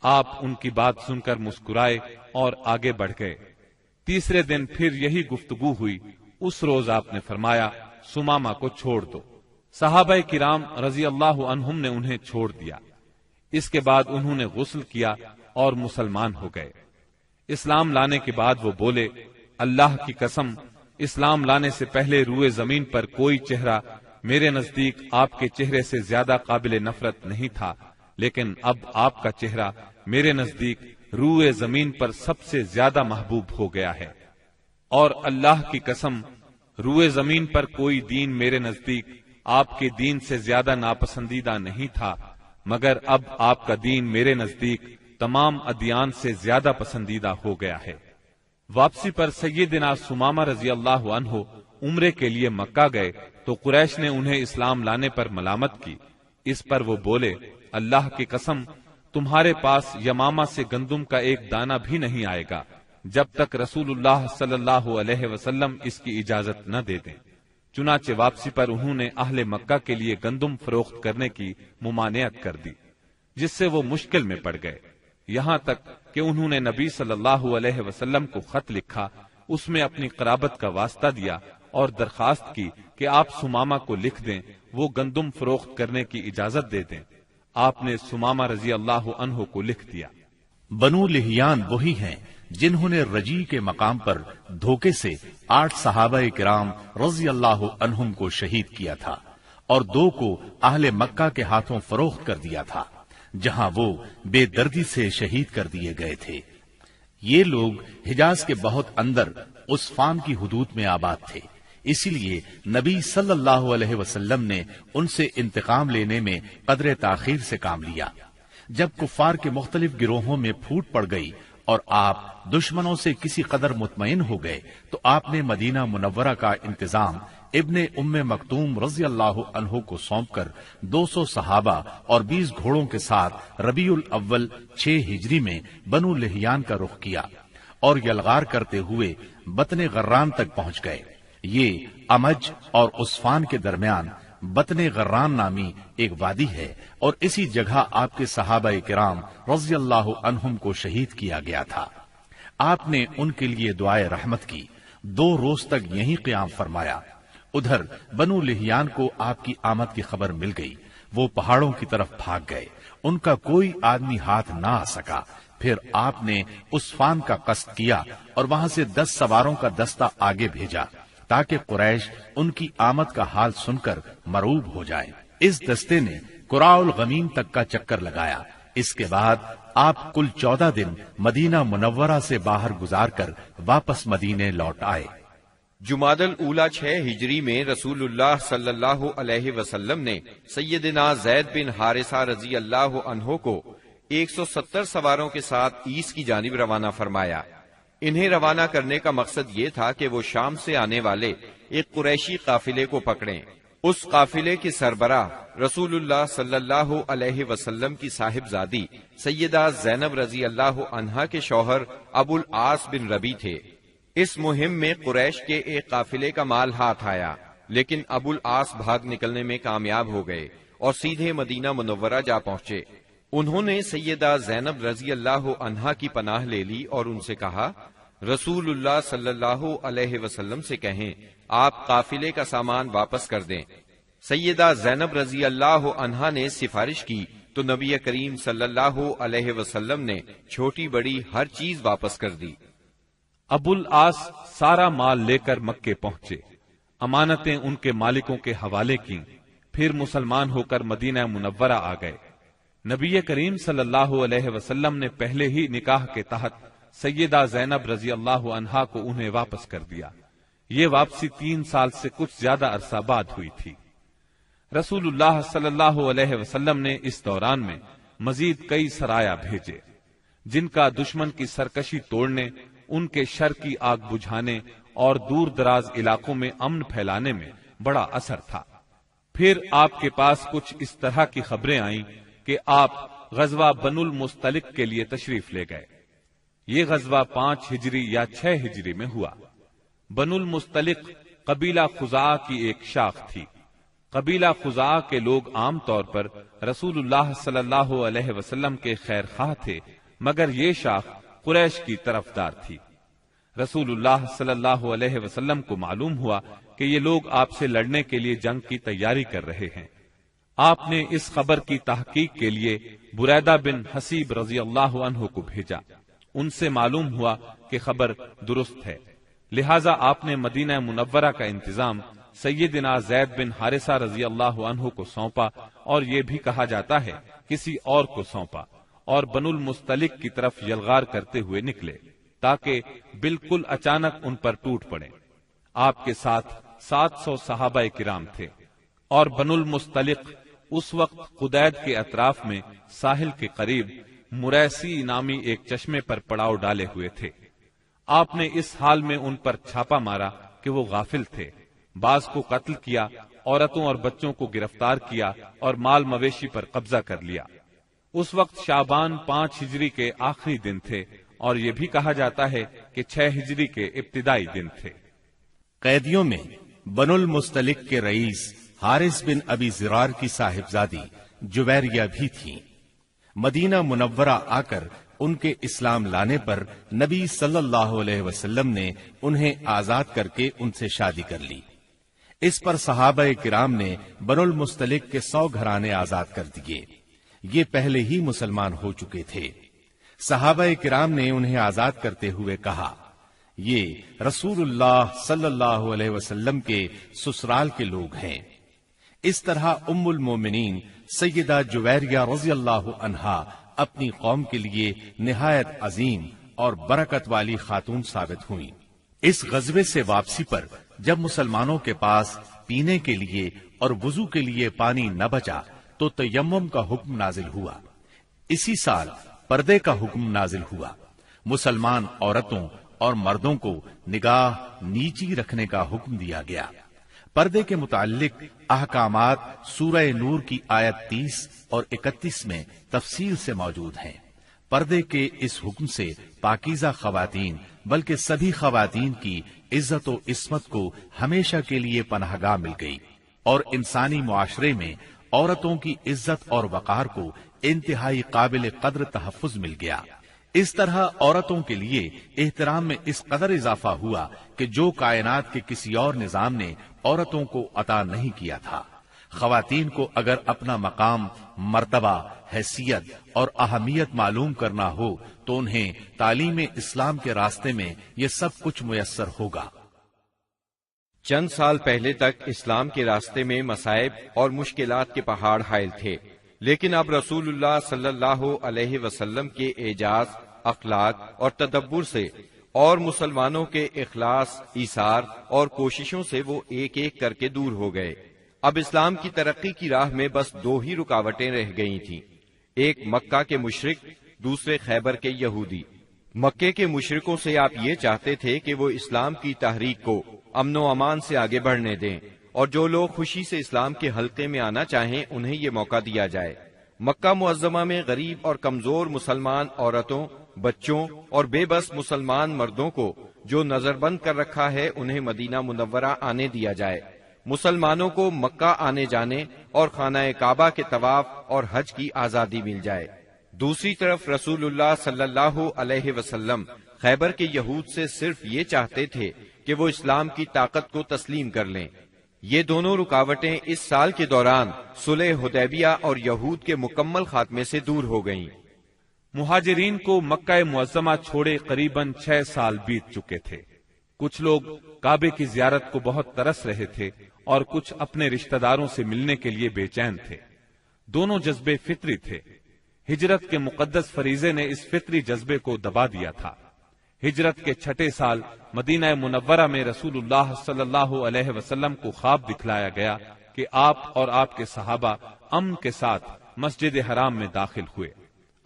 آپ ان کی بات سن کر مسکرائے اور آگے بڑھ گئے۔ تیسرے دن پھر یہی گفتگو ہوئی۔ اس روز آپ نے فرمایا، سمامہ کو چھوڑ دو۔ صحابہ کرام رضی اللہ عنہم نے انہیں چھوڑ دیا۔ اس کے بعد انہوں نے غسل کیا اور مسلمان ہو گئے۔ اسلام لانے کے بعد وہ بولے، اللہ کی قسم، اسلام لانے سے پہلے روئے زمین پر کوئی چہرہ میرے نزدیک آپ کے چہرے سے زیادہ قابل نفرت نہیں تھا، لیکن اب آپ کا چہرہ میرے نزدیک روئے زمین پر سب سے زیادہ محبوب ہو گیا ہے، اور اللہ کی قسم، روئے زمین پر کوئی دین میرے نزدیک آپ کے دین سے زیادہ ناپسندیدہ نہیں تھا، مگر اب آپ کا دین میرے نزدیک تمام ادیان سے زیادہ پسندیدہ ہو گیا ہے۔ واپسی پر سیدنا سمامہ رضی اللہ عنہ عمرے کے لیے مکہ گئے تو قریش نے انہیں اسلام لانے پر ملامت کی۔ اس پر وہ بولے، اللہ کی قسم، تمہارے پاس یمامہ سے گندم کا ایک دانہ بھی نہیں آئے گا جب تک رسول اللہ صلی اللہ علیہ وسلم اس کی اجازت نہ دے دیں۔ چنانچہ واپسی پر انہوں نے اہل مکہ کے لیے گندم فروخت کرنے کی ممانعت کر دی، جس سے وہ مشکل میں پڑ گئے، یہاں تک کہ انہوں نے نبی صلی اللہ علیہ وسلم کو خط لکھا، اس میں اپنی قرابت کا واسطہ دیا اور درخواست کی کہ آپ سمامہ کو لکھ دیں، وہ گندم فروخت کرنے کی اجازت دے دیں۔ آپ نے سمامہ رضی اللہ عنہ کو لکھ دیا۔ بنو لہیان وہی ہیں جنہوں نے رجی کے مقام پر دھوکے سے 8 صحابہ کرام رضی اللہ عنہم کو شہید کیا تھا اور 2 کو اہل مکہ کے ہاتھوں فروخت کر دیا تھا، جہاں وہ بے دردی سے شہید کر دیے گئے تھے۔ یہ لوگ حجاز کے بہت اندر عصفان کی حدود میں آباد تھے، اسی لیے نبی صلی اللہ علیہ وسلم نے ان سے انتقام لینے میں قدر تاخیر سے کام لیا۔ جب کفار کے مختلف گروہوں میں پھوٹ پڑ گئی اور آپ دشمنوں سے کسی قدر مطمئن ہو گئے تو آپ نے مدینہ منورہ کا انتظام ابن ام مکتوم رضی اللہ عنہ کو سونپ کر 200 صحابہ اور 20 گھوڑوں کے ساتھ ربیع الاول 6 ہجری میں بنو لہیان کا رخ کیا اور یلغار کرتے ہوئے بطن غران تک پہنچ گئے۔ یہ امج اور عصفان کے درمیان بطن غران نامی ایک وادی ہے اور اسی جگہ آپ کے صحابہ کرام رضی اللہ عنہم کو شہید کیا گیا تھا۔ آپ نے ان کے لیے دعائے رحمت کی، 2 روز تک یہیں قیام فرمایا۔ ادھر بنو لہیان کو آپ کی آمد کی خبر مل گئی، وہ پہاڑوں کی طرف بھاگ گئے، ان کا کوئی آدمی ہاتھ نہ آ سکا۔ پھر آپ نے عصفان کا قصد کیا اور وہاں سے 10 سواروں کا دستہ آگے بھیجا تاکہ قریش ان کی آمد کا حال سن کر مرعوب ہو جائے۔ اس دستے نے قراء الغمیم تک کا چکر لگایا۔ اس کے بعد آپ کل 14 دن مدینہ منورہ سے باہر گزار کر واپس مدینے لوٹ آئے۔ جمادی الاولیٰ 6 ہجری میں رسول اللہ صلی اللہ علیہ وسلم نے سیدنا زید بن حارثہ رضی اللہ عنہ کو 170 سواروں کے ساتھ عیس کی جانب روانہ فرمایا۔ انہیں روانہ کرنے کا مقصد یہ تھا کہ وہ شام سے آنے والے ایک قریشی قافلے کو پکڑیں۔ اس قافلے کے سربراہ رسول اللہ صلی اللہ علیہ وسلم کی صاحبزادی سیدہ زینب رضی اللہ عنہا کے شوہر ابو العاص بن ربی تھے۔ اس مہم میں قریش کے ایک قافلے کا مال ہاتھ آیا، لیکن ابو العاص بھاگ نکلنے میں کامیاب ہو گئے اور سیدھے مدینہ منورہ جا پہنچے۔ انہوں نے سیدہ زینب رضی اللہ عنہا کی پناہ لے لی اور ان سے کہا، رسول اللہ صلی اللہ علیہ وسلم سے کہیں آپ قافلے کا سامان واپس کر دیں۔ سیدہ زینب رضی اللہ عنہا نے سفارش کی تو نبی کریم صلی اللہ علیہ وسلم نے چھوٹی بڑی ہر چیز واپس کر دی۔ ابو العاص سارا مال لے کر مکے پہنچے، امانتیں ان کے مالکوں کے حوالے کیں، پھر مسلمان ہو کر مدینہ منورہ آ گئے۔ نبی کریم صلی اللہ علیہ وسلم نے پہلے ہی نکاح کے تحت سیدہ زینب رضی اللہ عنہا کو انہیں واپس کر دیا۔ یہ واپسی 3 سال سے کچھ زیادہ عرصہ بعد ہوئی تھی۔ رسول اللہ صلی اللہ علیہ وسلم نے اس دوران میں مزید کئی سرایا بھیجے۔ جن کا دشمن کی سرکشی توڑنے، ان کے شر کی آگ بجھانے اور دور دراز علاقوں میں امن پھیلانے میں بڑا اثر تھا۔ پھر آپ کے پاس کچھ اس طرح کی خبریں آئیں کہ آپ غزوہ بنو المستلق کے لیے تشریف لے گئے۔ یہ غزوہ 5 ہجری یا 6 ہجری میں ہوا۔ بنو المستلق قبیلہ خزاعہ کی ایک شاخ تھی۔ قبیلہ خزاعہ کے لوگ عام طور پر رسول اللہ صلی اللہ علیہ وسلم کے خیر خواہ تھے، مگر یہ شاخ قریش کی طرفدار تھی۔ رسول اللہ صلی اللہ علیہ وسلم کو معلوم ہوا کہ یہ لوگ آپ سے لڑنے کے لیے جنگ کی تیاری کر رہے ہیں۔ آپ نے اس خبر کی تحقیق کے لیے بریدہ بن حسیب رضی اللہ عنہ کو بھیجا۔ ان سے معلوم ہوا کہ خبر درست ہے، لہذا آپ نے مدینہ منورہ کا انتظام سیدنا زید بن حارثہ رضی اللہ عنہ کو سونپا، اور یہ بھی کہا جاتا ہے کسی اور کو سونپا، اور بنو المستلق کی طرف یلغار کرتے ہوئے نکلے تاکہ بالکل اچانک ان پر ٹوٹ پڑے۔ آپ کے ساتھ 700 صحابہ کرام تھے، اور بنو المستلق اس وقت قدید کے اطراف میں ساحل کے قریب مریسی نامی ایک چشمے پر پڑاؤ ڈالے ہوئے تھے۔ آپ نے اس حال میں ان پر چھاپا مارا کہ وہ غافل تھے، بعض کو قتل کیا، عورتوں اور بچوں کو گرفتار کیا اور مال مویشی پر قبضہ کر لیا۔ اس وقت شعبان 5 ہجری کے آخری دن تھے، اور یہ بھی کہا جاتا ہے کہ 6 ہجری کے ابتدائی دن تھے۔ قیدیوں میں بنو المستلق کے رئیس حارث بن ابی زرار کی صاحبزادی جویریہ بھی تھیں۔ مدینہ منورہ آ کر ان کے اسلام لانے پر نبی صلی اللہ علیہ وسلم نے انہیں آزاد کر کے ان سے شادی کر لی۔ اس پر صحابہ کرام نے بنو المستلق کے 100 گھرانے آزاد کر دیے۔ یہ پہلے ہی مسلمان ہو چکے تھے۔ صحابہ کرام نے انہیں آزاد کرتے ہوئے کہا، یہ رسول اللہ صلی اللہ علیہ وسلم کے سسرال کے لوگ ہیں۔ اس طرح ام المومنین سیدہ جویریہ رضی اللہ عنہا اپنی قوم کے لیے نہایت عظیم اور برکت والی خاتون ثابت ہوئیں۔ اس غزوے سے واپسی پر جب مسلمانوں کے پاس پینے کے لیے اور وضو کے لیے پانی نہ بچا تو تیمم کا حکم نازل ہوا۔ اسی سال پردے کا حکم نازل ہوا۔ مسلمان عورتوں اور مردوں کو نگاہ نیچی رکھنے کا حکم دیا گیا۔ پردے کے متعلق احکامات سورہ نور کی آیت 30 اور 31 میں تفصیل سے موجود ہیں۔ پردے کے اس حکم سے پاکیزہ خواتین بلکہ سبھی خواتین کی عزت و عصمت کو ہمیشہ کے لیے پناہ گاہ مل گئی، اور انسانی معاشرے میں عورتوں کی عزت اور وقار کو انتہائی قابل قدر تحفظ مل گیا۔ اس طرح عورتوں کے لیے احترام میں اس قدر اضافہ ہوا کہ جو کائنات کے کسی اور نظام نے عورتوں کو عطا نہیں کیا تھا۔ خواتین کو اگر اپنا مقام، مرتبہ، حیثیت اور اہمیت معلوم کرنا ہو تو انہیں تعلیم اسلام کے راستے میں یہ سب کچھ میسر ہوگا۔ چند سال پہلے تک اسلام کے راستے میں مصائب اور مشکلات کے پہاڑ حائل تھے، لیکن اب رسول اللہ صلی اللہ علیہ وسلم کے اعجاز، اخلاق اور تدبر سے اور مسلمانوں کے اخلاص، ایثار اور کوششوں سے وہ ایک ایک کر کے دور ہو گئے۔ اب اسلام کی ترقی کی راہ میں بس 2 ہی رکاوٹیں رہ گئی تھیں، ایک مکہ کے مشرک، دوسرے خیبر کے یہودی۔ مکے کے مشرکوں سے آپ یہ چاہتے تھے کہ وہ اسلام کی تحریک کو امن و امان سے آگے بڑھنے دیں، اور جو لوگ خوشی سے اسلام کے حلقے میں آنا چاہیں انہیں یہ موقع دیا جائے۔ مکہ معظمہ میں غریب اور کمزور مسلمان عورتوں، بچوں اور بے بس مسلمان مردوں کو جو نظر بند کر رکھا ہے انہیں مدینہ منورہ آنے دیا جائے۔ مسلمانوں کو مکہ آنے جانے اور خانہ کعبہ کے طواف اور حج کی آزادی مل جائے۔ دوسری طرف رسول اللہ صلی اللہ علیہ وسلم خیبر کے یہود سے صرف یہ چاہتے تھے کہ وہ اسلام کی طاقت کو تسلیم کر لیں۔ یہ دونوں رکاوٹیں اس سال کے دوران صلح حدیبیہ اور یہود کے مکمل خاتمے سے دور ہو گئیں۔ مہاجرین کو مکہ معظمہ چھوڑے قریباً 6 سال بیت چکے تھے۔ کچھ لوگ کعبے کی زیارت کو بہت ترس رہے تھے اور کچھ اپنے رشتہ داروں سے ملنے کے لیے بے چین تھے۔ دونوں جذبے فطری تھے۔ ہجرت کے مقدس فریضے نے اس فطری جذبے کو دبا دیا تھا۔ ہجرت کے 6 سال مدینہ منورہ میں رسول اللہ صلی اللہ علیہ وسلم کو خواب دکھلایا گیا کہ آپ اور آپ کے صحابہ امن کے ساتھ مسجد حرام میں داخل ہوئے۔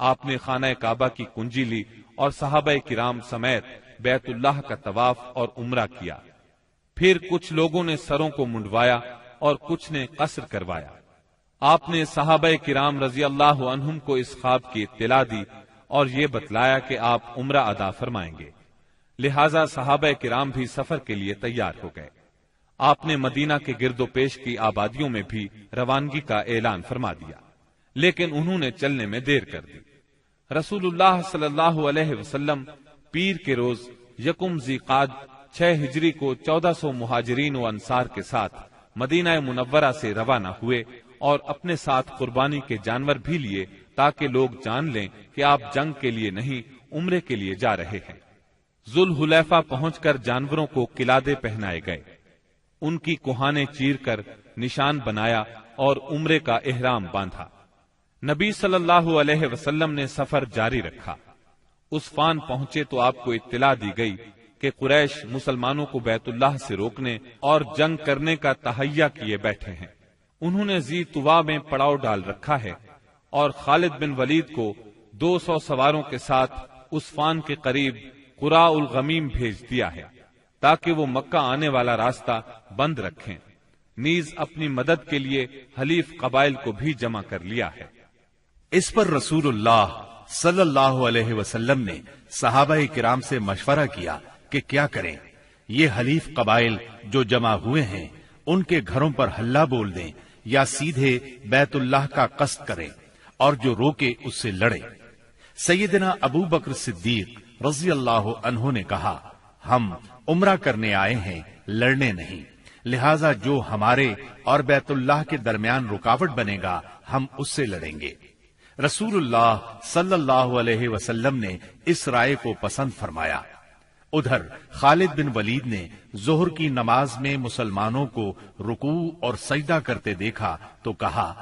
آپ نے خانہ کعبہ کی کنجی لی اور صحابہ کرام سمیت بیت اللہ کا طواف اور عمرہ کیا۔ پھر کچھ لوگوں نے سروں کو منڈوایا اور کچھ نے قصر کروایا۔ آپ نے صحابہ کرام رضی اللہ عنہم کو اس خواب کی اطلاع دی اور یہ بتلایا کہ آپ عمرہ ادا فرمائیں گے، لہذا صحابہ کرام بھی سفر کے لیے تیار ہو گئے۔ آپ نے مدینہ کے گرد و پیش کی آبادیوں میں بھی روانگی کا اعلان فرما دیا، لیکن انہوں نے چلنے میں دیر کر دی۔ رسول اللہ صلی اللہ علیہ وسلم پیر کے روز یکم ذی-قعد 6 ہجری کو 1400 مہاجرین و انصار کے ساتھ مدینہ منورہ سے روانہ ہوئے اور اپنے ساتھ قربانی کے جانور بھی لیے تاکہ لوگ جان لیں کہ آپ جنگ کے لیے نہیں عمرے کے لیے جا رہے ہیں۔ ذوالحلیفہ پہنچ کر جانوروں کو قلادے پہنائے گئے، ان کی کوہانے چیر کر نشان بنایا اور عمرے کا احرام باندھا۔ نبی صلی اللہ علیہ وسلم نے سفر جاری رکھا۔ عسفان پہنچے تو آپ کو اطلاع دی گئی کہ قریش مسلمانوں کو بیت اللہ سے روکنے اور جنگ کرنے کا تہیہ کیے بیٹھے ہیں۔ انہوں نے ذی طوا میں پڑاؤ ڈال رکھا ہے اور خالد بن ولید کو 200 سواروں کے ساتھ عسفان کے قریب قراء الغمیم بھیج دیا ہے تاکہ وہ مکہ آنے والا راستہ بند رکھیں۔ نیز اپنی مدد کے لیے حلیف قبائل کو بھی جمع کر لیا ہے۔ اس پر رسول اللہ صلی اللہ علیہ وسلم نے صحابہ کرام سے مشورہ کیا کہ کیا کریں۔ یہ حلیف قبائل جو جمع ہوئے ہیں ان کے گھروں پر ہلہ بول دیں یا سیدھے بیت اللہ کا قصد کریں اور جو روکے اس سے لڑے۔ سیدنا ابو بکر صدیق رضی اللہ عنہ نے کہا، ہم عمرہ کرنے آئے ہیں، لڑنے نہیں، لہذا جو ہمارے اور بیت اللہ کے درمیان رکاوٹ بنے گا ہم اس سے لڑیں گے۔ رسول اللہ صلی اللہ علیہ وسلم نے اس رائے کو پسند فرمایا۔ ادھر خالد بن ولید نے ظہر کی نماز میں مسلمانوں کو رکوع اور سجدہ کرتے دیکھا تو کہا،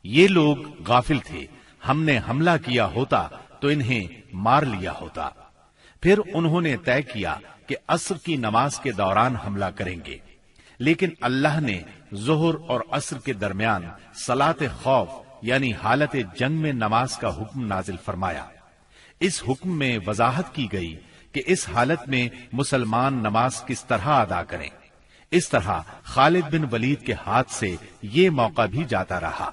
یہ لوگ غافل تھے، ہم نے حملہ کیا ہوتا تو انہیں مار لیا ہوتا۔ پھر انہوں نے طے کیا کہ عصر کی نماز کے دوران حملہ کریں گے، لیکن اللہ نے ظہر اور عصر کے درمیان صلاۃ خوف یعنی حالت جنگ میں نماز کا حکم نازل فرمایا۔ اس حکم میں وضاحت کی گئی کہ اس حالت میں مسلمان نماز کس طرح ادا کریں۔ اس طرح خالد بن ولید کے ہاتھ سے یہ موقع بھی جاتا رہا۔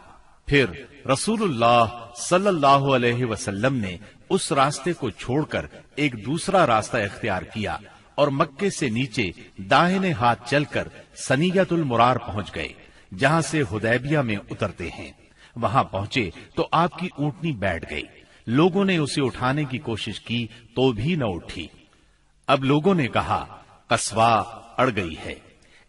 پھر رسول اللہ صلی اللہ علیہ وسلم نے اس راستے کو چھوڑ کر ایک دوسرا راستہ اختیار کیا اور مکے سے نیچے داہنے ہاتھ چل کر سنیت المرار پہنچ گئے، جہاں سے حدیبیہ میں اترتے ہیں۔ وہاں پہنچے تو آپ کی اونٹنی بیٹھ گئی، لوگوں نے اسے اٹھانے کی کوشش کی تو بھی نہ اٹھی۔ اب لوگوں نے کہا، قصوا اڑ گئی ہے۔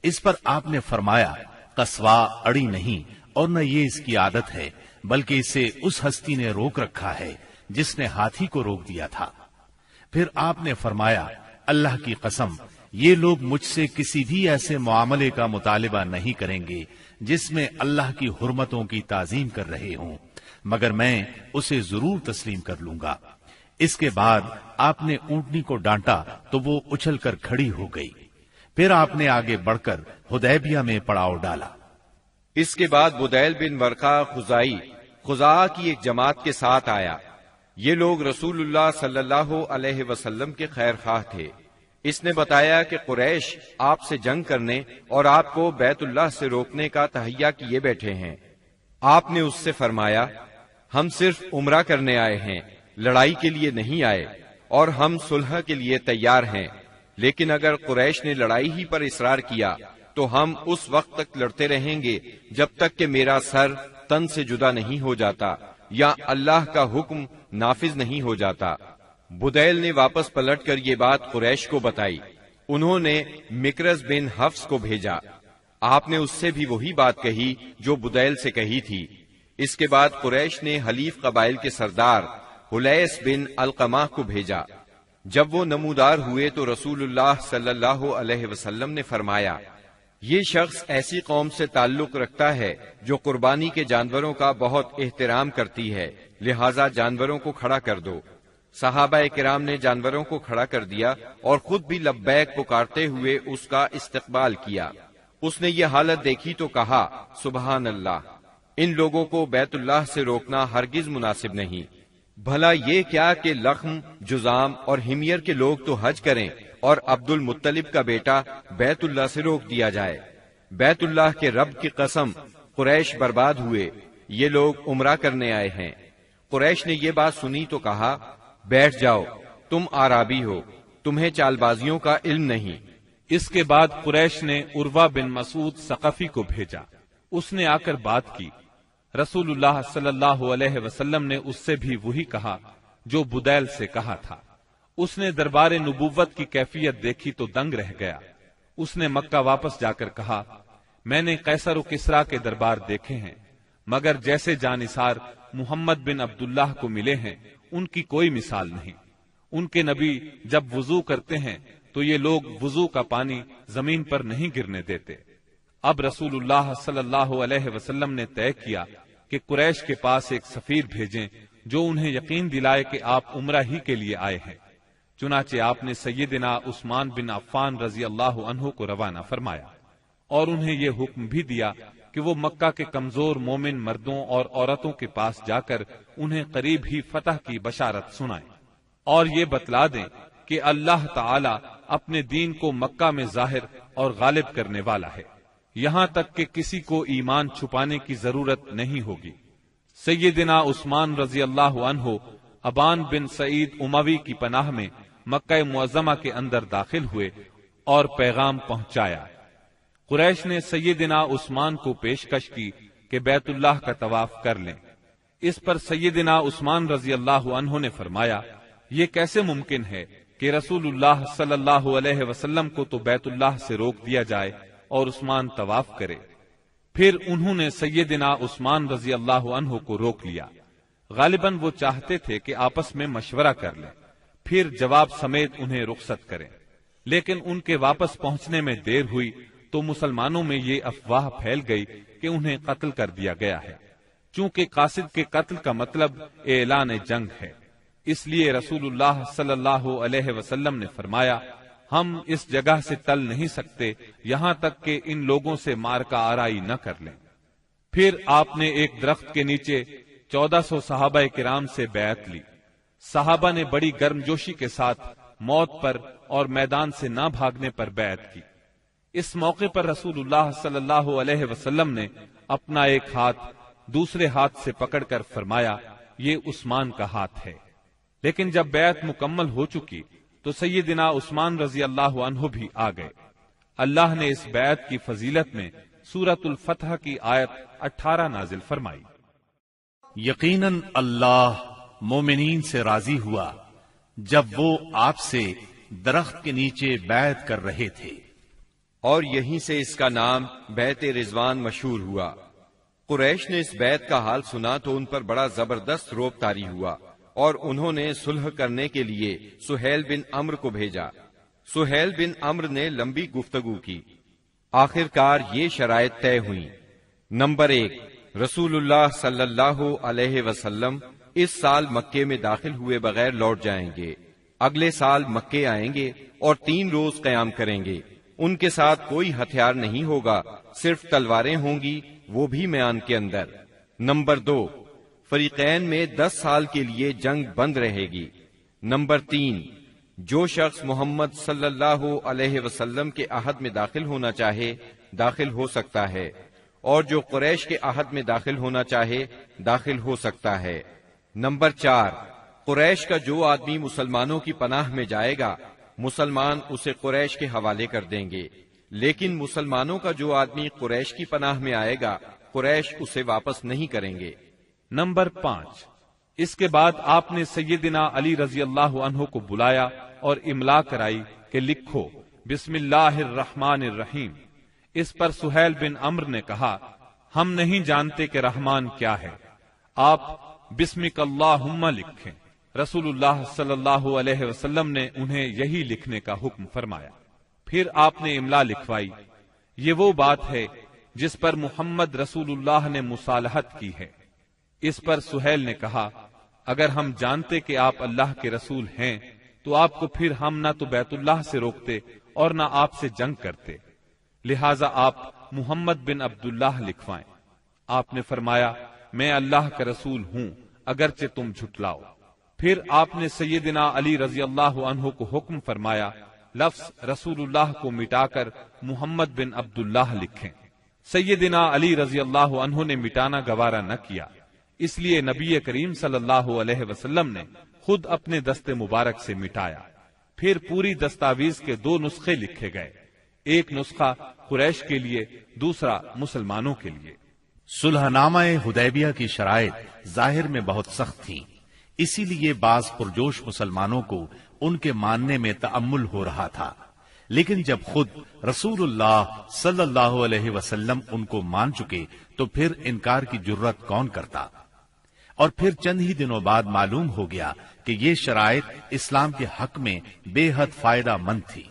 اس پر آپ نے فرمایا، قصوا اڑی نہیں اور نہ یہ اس کی عادت ہے، بلکہ اسے اس ہستی نے روک رکھا ہے جس نے ہاتھی کو روک دیا تھا۔ پھر آپ نے فرمایا، اللہ کی قسم، یہ لوگ مجھ سے کسی بھی ایسے معاملے کا مطالبہ نہیں کریں گے جس میں اللہ کی حرمتوں کی تعظیم کر رہے ہوں، مگر میں اسے ضرور تسلیم کر لوں گا۔ اس کے بعد آپ نے اونٹنی کو ڈانٹا تو وہ اچھل کر کھڑی ہو گئی۔ پھر آپ نے آگے بڑھ کر حدیبیہ میں پڑاؤ ڈالا۔ اس کے بعد بدیل بن ورقہ خزائی خزاعہ کی ایک جماعت کے ساتھ آیا۔ یہ لوگ رسول اللہ صلی اللہ علیہ وسلم کے خیر خواہ تھے۔ اس نے بتایا کہ قریش آپ سے جنگ کرنے اور آپ کو بیت اللہ سے روکنے کا تہیہ کیے بیٹھے ہیں۔ آپ نے اس سے فرمایا، ہم صرف عمرہ کرنے آئے ہیں، لڑائی کے لیے نہیں آئے، اور ہم صلح کے لیے تیار ہیں، لیکن اگر قریش نے لڑائی ہی پر اصرار کیا تو ہم اس وقت تک لڑتے رہیں گے جب تک کہ میرا سر تن سے جدا نہیں ہو جاتا یا اللہ کا حکم نافذ نہیں ہو جاتا۔ بدیل نے واپس پلٹ کر یہ بات قریش کو بتائی۔ انہوں نے مکرز بن حفص کو بھیجا۔ آپ نے اس سے بھی وہی بات کہی جو بدیل سے کہی تھی۔ اس کے بعد قریش نے حلیف قبائل کے سردار حلیس بن القمہ کو بھیجا۔ جب وہ نمودار ہوئے تو رسول اللہ صلی اللہ علیہ وسلم نے فرمایا، یہ شخص ایسی قوم سے تعلق رکھتا ہے جو قربانی کے جانوروں کا بہت احترام کرتی ہے، لہذا جانوروں کو کھڑا کر دو۔ صحابہ کرام نے جانوروں کو کھڑا کر دیا اور خود بھی لبیک پکارتے ہوئے اس کا استقبال کیا۔ اس نے یہ حالت دیکھی تو کہا، سبحان اللہ، ان لوگوں کو بیت اللہ سے روکنا ہرگز مناسب نہیں۔ بھلا یہ کیا کہ لخم، جزام اور ہمیر کے لوگ تو حج کریں اور عبد المطلب کا بیٹا بیت اللہ سے روک دیا جائے؟ بیت اللہ کے رب کی قسم، قریش برباد ہوئے، یہ لوگ عمرہ کرنے آئے ہیں۔ قریش نے یہ بات سنی تو کہا، بیٹھ جاؤ، تم اعرابی ہو، تمہیں چال بازیوں کا علم نہیں۔ اس کے بعد قریش نے عروہ بن مسعود ثقفی کو بھیجا، اس نے آ کر بات کی۔ رسول اللہ صلی اللہ علیہ وسلم نے اس سے بھی وہی کہا جو بدیل سے کہا تھا۔ اس نے دربار نبوت کی کیفیت دیکھی تو دنگ رہ گیا۔ اس نے مکہ واپس جا کر کہا، میں نے قیصر و کسریٰ کے دربار دیکھے ہیں، مگر جیسے جانثار محمد بن عبداللہ کو ملے ہیں ان کی کوئی مثال نہیں۔ ان کے نبی جب وضو کرتے ہیں تو یہ لوگ وضو کا پانی زمین پر نہیں گرنے دیتے۔ اب رسول اللہ صلی اللہ علیہ وسلم نے طے کیا کہ قریش کے پاس ایک سفیر بھیجیں جو انہیں یقین دلائے کہ آپ عمرہ ہی کے لیے آئے ہیں۔ چنانچہ آپ نے سیدنا عثمان بن عفان رضی اللہ عنہ کو روانہ فرمایا اور انہیں یہ حکم بھی دیا کہ وہ مکہ کے کمزور مومن مردوں اور عورتوں کے پاس جا کر انہیں قریب ہی فتح کی بشارت سنائیں اور یہ بتلا دیں کہ اللہ تعالی اپنے دین کو مکہ میں ظاہر اور غالب کرنے والا ہے، یہاں تک کہ کسی کو ایمان چھپانے کی ضرورت نہیں ہوگی۔ سیدنا عثمان رضی اللہ عنہ ابان بن سعید اموی کی پناہ میں مکہ معظمہ کے اندر داخل ہوئے اور پیغام پہنچایا۔ قریش نے سیدنا عثمان کو پیشکش کی کہ بیت اللہ کا طواف کر لیں۔ اس پر سیدنا عثمان رضی اللہ عنہ نے فرمایا، یہ کیسے ممکن ہے کہ رسول اللہ صلی اللہ علیہ وسلم کو تو بیت اللہ سے روک دیا جائے اور عثمان طواف کرے۔ پھر انہوں نے سیدنا عثمان رضی اللہ عنہ کو روک لیا۔ غالباً وہ چاہتے تھے کہ آپس میں مشورہ کر لیں، پھر جواب سمیت انہیں رخصت کریں، لیکن ان کے واپس پہنچنے میں دیر ہوئی تو مسلمانوں میں یہ افواہ پھیل گئی کہ انہیں قتل کر دیا گیا ہے۔ چونکہ قاصد کے قتل کا مطلب اعلان جنگ ہے، اس لیے رسول اللہ صلی اللہ علیہ وسلم نے فرمایا، ہم اس جگہ سے ٹل نہیں سکتے یہاں تک کہ ان لوگوں سے مارکا آرائی نہ کر لیں۔ پھر آپ نے ایک درخت کے نیچے 1400 صحابہ کرام سے بیعت لی۔ صحابہ نے بڑی گرم جوشی کے ساتھ موت پر اور میدان سے نہ بھاگنے پر بیعت کی۔ اس موقع پر رسول اللہ صلی اللہ علیہ وسلم نے اپنا ایک ہاتھ دوسرے ہاتھ سے پکڑ کر فرمایا، یہ عثمان کا ہاتھ ہے۔ لیکن جب بیعت مکمل ہو چکی تو سیدنا عثمان رضی اللہ عنہ بھی آ گئے۔ اللہ نے اس بیعت کی فضیلت میں سورۃ الفتح کی آیت 18 نازل فرمائی۔ یقیناً اللہ مومنین سے راضی ہوا جب وہ آپ سے درخت کے نیچے بیعت کر رہے تھے، اور یہیں سے اس کا نام بیعت رضوان مشہور ہوا۔ قریش نے اس بیعت کا حال سنا تو ان پر بڑا زبردست رعب طاری ہوا اور انہوں نے صلح کرنے کے لیے سہیل بن عمرو کو بھیجا۔ سہیل بن عمرو نے لمبی گفتگو کی، آخرکار یہ شرائط طے ہوئیں۔ نمبر 1، رسول اللہ صلی اللہ علیہ وسلم اس سال مکے میں داخل ہوئے بغیر لوٹ جائیں گے، اگلے سال مکے آئیں گے اور 3 روز قیام کریں گے۔ ان کے ساتھ کوئی ہتھیار نہیں ہوگا، صرف تلواریں ہوں گی، وہ بھی میان کے اندر۔ نمبر 2، فریقین میں 10 سال کے لیے جنگ بند رہے گی۔ نمبر 3، جو شخص محمد صلی اللہ علیہ وسلم کے عہد میں داخل ہونا چاہے داخل ہو سکتا ہے، اور جو قریش کے عہد میں داخل ہونا چاہے داخل ہو سکتا ہے۔ نمبر 4، قریش کا جو آدمی مسلمانوں کی پناہ میں جائے گا مسلمان اسے قریش کے حوالے کر دیں گے، لیکن مسلمانوں کا جو آدمی قریش کی پناہ میں آئے گا قریش اسے واپس نہیں کریں گے۔ نمبر 5، اس کے بعد آپ نے سیدنا علی رضی اللہ عنہ کو بلایا اور املا کرائی کہ لکھو بسم اللہ الرحمن الرحیم۔ اس پر سہیل بن عمرو نے کہا، ہم نہیں جانتے کہ رحمان کیا ہے، آپ بسمک اللہم لکھیں۔ رسول اللہ صلی اللہ علیہ وسلم نے انہیں یہی لکھنے کا حکم فرمایا۔ پھر آپ نے املا لکھوائی، یہ وہ بات ہے جس پر محمد رسول اللہ نے مصالحت کی ہے۔ اس پر سہیل نے کہا، اگر ہم جانتے کہ آپ اللہ کے رسول ہیں تو آپ کو پھر ہم نہ تو بیت اللہ سے روکتے اور نہ آپ سے جنگ کرتے، لہذا آپ محمد بن عبداللہ لکھوائیں۔ آپ نے فرمایا، میں اللہ کا رسول ہوں اگرچہ تم جھٹلاؤ۔ پھر آپ نے سیدنا علی رضی اللہ عنہ کو حکم فرمایا لفظ رسول اللہ کو مٹا کر محمد بن عبداللہ لکھیں۔ سیدنا علی رضی اللہ عنہ نے مٹانا گوارا نہ کیا، اس لیے نبی کریم صلی اللہ علیہ وسلم نے خود اپنے دست مبارک سے مٹایا۔ پھر پوری دستاویز کے 2 نسخے لکھے گئے، ایک نسخہ قریش کے لیے، دوسرا مسلمانوں کے لیے۔ صلح نامہ حدیبیہ کی شرائط ظاہر میں بہت سخت تھیں، اسی لیے بعض پرجوش مسلمانوں کو ان کے ماننے میں تأمل ہو رہا تھا، لیکن جب خود رسول اللہ صلی اللہ علیہ وسلم ان کو مان چکے تو پھر انکار کی جرت کون کرتا؟ اور پھر چند ہی دنوں بعد معلوم ہو گیا کہ یہ شرائط اسلام کے حق میں بے حد فائدہ مند تھی۔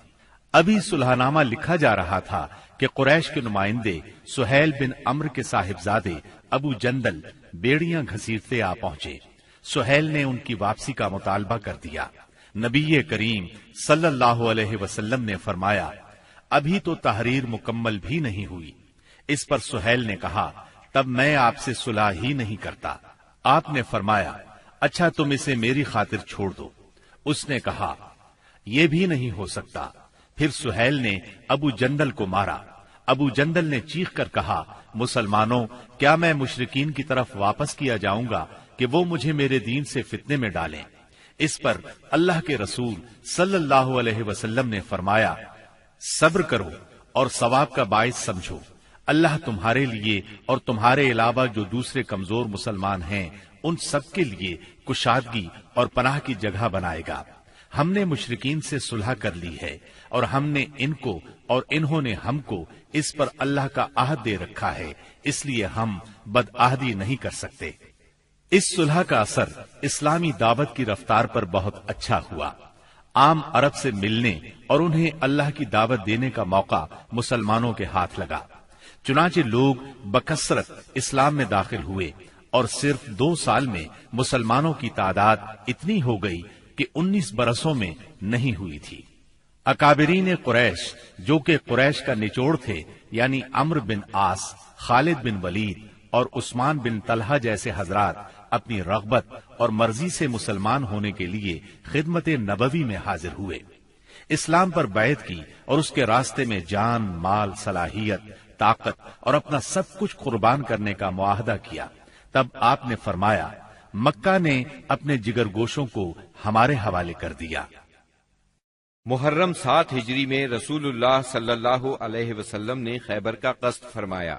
ابھی صلح نامہ لکھا جا رہا تھا کہ قریش کے نمائندے سہیل بن عمرو کے صاحبزادے ابو جندل بیڑیاں گھسیٹتے آ پہنچے۔ سہیل نے ان کی واپسی کا مطالبہ کر دیا۔ نبی کریم صلی اللہ علیہ وسلم نے فرمایا ابھی تو تحریر مکمل بھی نہیں ہوئی۔ اس پر سہیل نے کہا تب میں آپ سے صلح ہی نہیں کرتا۔ آپ نے فرمایا اچھا تم اسے میری خاطر چھوڑ دو۔ اس نے کہا یہ بھی نہیں ہو سکتا۔ پھر سہیل نے ابو جندل کو مارا۔ ابو جندل نے چیخ کر کہا مسلمانوں، کیا میں مشرکین کی طرف واپس کیا جاؤں گا کہ وہ مجھے میرے دین سے فتنے میں ڈالیں؟ اس پر اللہ کے رسول صلی اللہ علیہ وسلم نے فرمایا صبر کرو اور ثواب کا باعث سمجھو، اللہ تمہارے لیے اور تمہارے علاوہ جو دوسرے کمزور مسلمان ہیں ان سب کے لیے کشادگی اور پناہ کی جگہ بنائے گا۔ ہم نے مشرکین سے صلح کر لی ہے اور ہم نے ان کو اور انہوں نے ہم کو اس پر اللہ کا عہد دے رکھا ہے، اس لیے ہم بدعہدی نہیں کر سکتے۔ اس صلح کا اثر اسلامی دعوت کی رفتار پر بہت اچھا ہوا۔ عام عرب سے ملنے اور انہیں اللہ کی دعوت دینے کا موقع مسلمانوں کے ہاتھ لگا، چنانچہ لوگ بکثرت اسلام میں داخل ہوئے اور صرف 2 سال میں مسلمانوں کی تعداد اتنی ہو گئی کہ 19 برسوں میں نہیں ہوئی تھی۔ اکابرین قریش جو کہ قریش کا نچوڑ تھے، یعنی عمرو بن عاص، خالد بن ولید اور عثمان بن طلحہ جیسے حضرات اپنی رغبت اور مرضی سے مسلمان ہونے کے لیے خدمت نبوی میں حاضر ہوئے، اسلام پر بیعت کی اور اس کے راستے میں جان، مال، صلاحیت، طاقت اور اپنا سب کچھ قربان کرنے کا معاہدہ کیا۔ تب آپ نے فرمایا مکہ نے اپنے جگر گوشوں کو ہمارے حوالے کر دیا۔ محرم 7 ہجری میں رسول اللہ صلی اللہ علیہ وسلم نے خیبر کا قصد فرمایا۔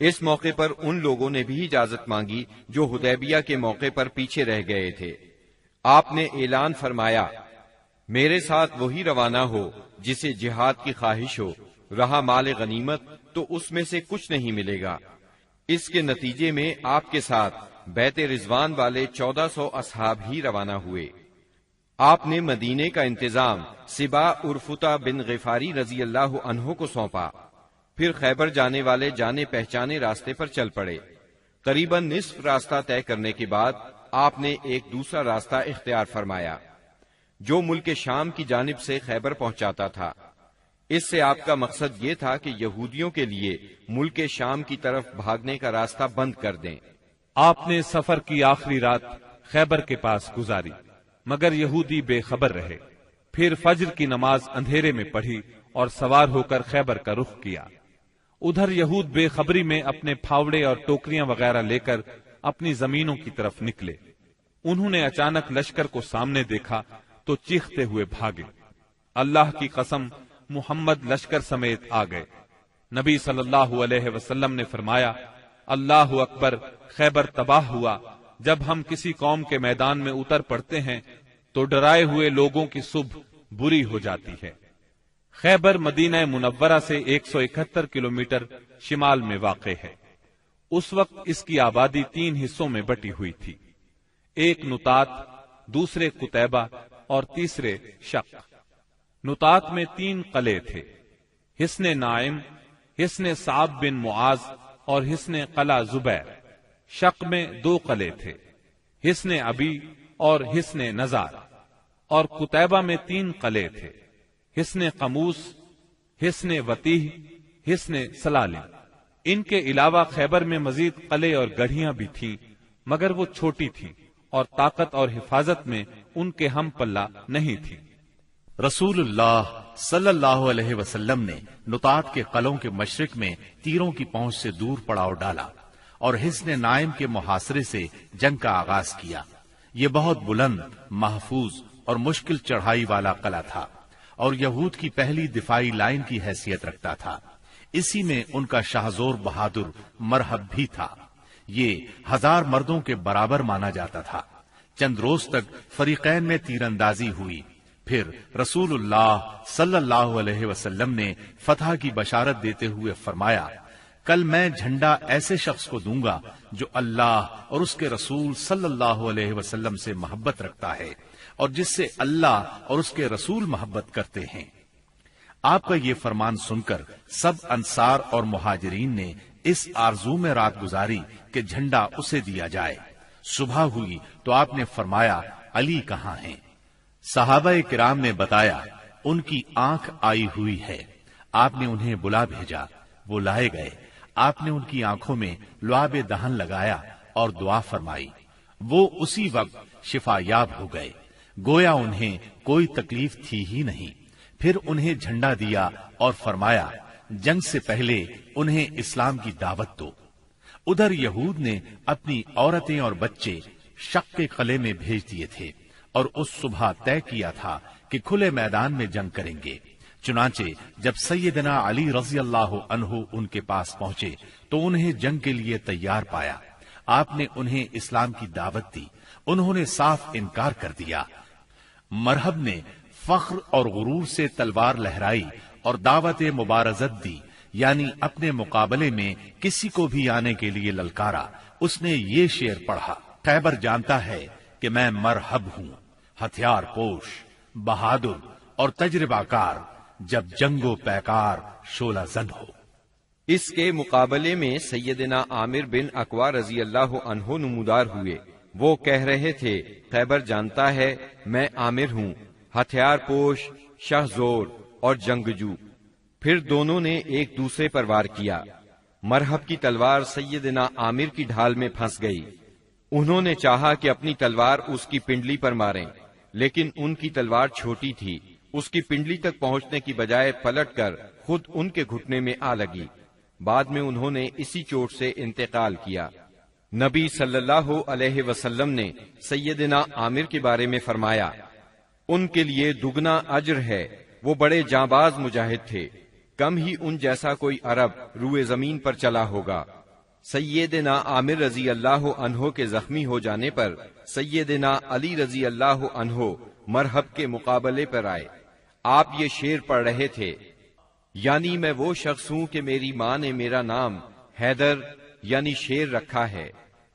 اس موقع پر ان لوگوں نے بھی اجازت مانگی جو حدیبیہ کے موقع پر پیچھے رہ گئے تھے۔ آپ نے اعلان فرمایا میرے ساتھ وہی روانہ ہو جسے جہاد کی خواہش ہو، رہا مال غنیمت تو اس میں سے کچھ نہیں ملے گا۔ اس کے نتیجے میں آپ کے ساتھ بیت رضوان والے 1400 اصحاب ہی روانہ ہوئے۔ آپ نے مدینے کا انتظام سبا ارفتا بن غفاری رضی اللہ عنہ کو سونپا، پھر خیبر جانے والے جانے پہچانے راستے پر چل پڑے۔ قریباً نصف راستہ طے کرنے کے بعد آپ نے ایک دوسرا راستہ اختیار فرمایا جو ملک شام کی جانب سے خیبر پہنچاتا تھا۔ اس سے آپ کا مقصد یہ تھا کہ یہودیوں کے لیے ملک شام کی طرف بھاگنے کا راستہ بند کر دیں۔ آپ نے سفر کی آخری رات خیبر کے پاس گزاری، مگر یہودی بے خبر رہے۔ پھر فجر کی نماز اندھیرے میں پڑھی اور سوار ہو کر خیبر کا رخ کیا۔ ادھر یہود بے خبری میں اپنے پھاوڑے اور ٹوکریاں وغیرہ لے کر اپنی زمینوں کی طرف نکلے۔ انہوں نے اچانک لشکر کو سامنے دیکھا تو چیختے ہوئے بھاگے۔ اللہ کی قسم محمد لشکر سمیت آ گئے۔ نبی صلی اللہ علیہ وسلم نے فرمایا اللہ اکبر، خیبر تباہ ہوا۔ جب ہم کسی قوم کے میدان میں اتر پڑتے ہیں تو ڈرائے ہوئے لوگوں کی صبح بری ہو جاتی ہے۔ خیبر مدینہ منورہ سے 171 کلومیٹر شمال میں واقع ہے۔ اس وقت اس کی آبادی 3 حصوں میں بٹی ہوئی تھی، ایک نطات، دوسرے قتیبہ اور تیسرے شق۔ نطات میں 3 قلعے تھے، حصن نائم، حصن صعب بن معاذ اور حصن قلعہ زبیر۔ شق میں 2 قلعے تھے، حصن ابی اور حصن نزار۔ اور قتیبہ میں 3 قلعے تھے، حصن قموس، حصن وتیح، حصن سلالم۔ ان کے علاوہ خیبر میں مزید قلعے اور گڑھیاں بھی تھیں، مگر وہ چھوٹی تھیں اور طاقت اور حفاظت میں ان کے ہم پلہ نہیں تھی۔ رسول اللہ صلی اللہ علیہ وسلم نے نطاط کے قلعوں کے مشرق میں تیروں کی پہنچ سے دور پڑاؤ ڈالا اور حصن نائم کے محاصرے سے جنگ کا آغاز کیا۔ یہ بہت بلند، محفوظ اور مشکل چڑھائی والا قلعہ تھا اور یہود کی پہلی دفاعی لائن کی حیثیت رکھتا تھا۔ اسی میں ان کا شاہزور بہادر مرحب بھی تھا۔ یہ 1000 مردوں کے برابر مانا جاتا تھا۔ چند روز تک فریقین میں تیر اندازی ہوئی، پھر رسول اللہ صلی اللہ علیہ وسلم نے فتح کی بشارت دیتے ہوئے فرمایا، کل میں جھنڈا ایسے شخص کو دوں گا جو اللہ اور اس کے رسول صلی اللہ علیہ وسلم سے محبت رکھتا ہے اور جس سے اللہ اور اس کے رسول محبت کرتے ہیں۔ آپ کا یہ فرمان سن کر سب انصار اور مہاجرین نے اس آرزو میں رات گزاری کہ جھنڈا اسے دیا جائے۔ صبح ہوئی تو آپ نے فرمایا، علی کہاں ہیں؟ صحابہ کرام نے بتایا، ان کی آنکھ آئی ہوئی ہے۔ آپ نے انہیں بلا بھیجا، وہ لائے گئے۔ آپ نے ان کی آنکھوں میں لعاب دہن لگایا اور دعا فرمائی۔ وہ اسی وقت شفا یاب ہو گئے، گویا انہیں کوئی تکلیف تھی ہی نہیں۔ پھر انہیں جھنڈا دیا اور فرمایا، جنگ سے پہلے انہیں اسلام کی دعوت دو۔ ادھر یہود نے اپنی عورتیں اور بچے شق کے قلعے میں بھیج دیے تھے اور اس صبح طے کیا تھا کہ کھلے میدان میں جنگ کریں گے۔ چنانچہ جب سیدنا علی رضی اللہ عنہ ان کے پاس پہنچے تو انہیں جنگ کے لیے تیار پایا۔ آپ نے انہیں اسلام کی دعوت دی، انہوں نے صاف انکار کر دیا۔ مرحب نے فخر اور غرور سے تلوار لہرائی اور دعوت مبارزت دی، یعنی اپنے مقابلے میں کسی کو بھی آنے کے لیے للکارا۔ اس نے یہ شعر پڑھا، خیبر جانتا ہے کہ میں مرحب ہوں، ہتھیار پوش، بہادر اور تجربہ کار، جب جنگ و پیکار شعلہ زن ہو۔ اس کے مقابلے میں سیدنا عامر بن اقوا رضی اللہ عنہ نمودار ہوئے۔ وہ کہہ رہے تھے، خیبر جانتا ہے میں عامر ہوں، ہتھیار پوش، شہزور اور جنگجو۔ پھر دونوں نے ایک دوسرے پر وار کیا۔ مرحب کی تلوار سیدنا عامر کی ڈھال میں پھنس گئی۔ انہوں نے چاہا کہ اپنی تلوار اس کی پنڈلی پر ماریں، لیکن ان کی تلوار چھوٹی تھی، اس کی پنڈلی تک پہنچنے کی بجائے پلٹ کر خود ان کے گھٹنے میں آ لگی۔ بعد میں انہوں نے اسی چوٹ سے انتقال کیا۔ نبی صلی اللہ علیہ وسلم نے سیدنا عامر کے بارے میں فرمایا، ان کے لیے دگنا اجر ہے، وہ بڑے جانباز مجاہد تھے، کم ہی ان جیسا کوئی عرب روئے زمین پر چلا ہوگا۔ سیدنا عامر رضی اللہ عنہ کے زخمی ہو جانے پر سیدنا علی رضی اللہ عنہ مرحب کے مقابلے پر آئے۔ آپ یہ شعر پڑھ رہے تھے، یعنی میں وہ شخص ہوں کہ میری ماں نے میرا نام حیدر یعنی شیر رکھا ہے،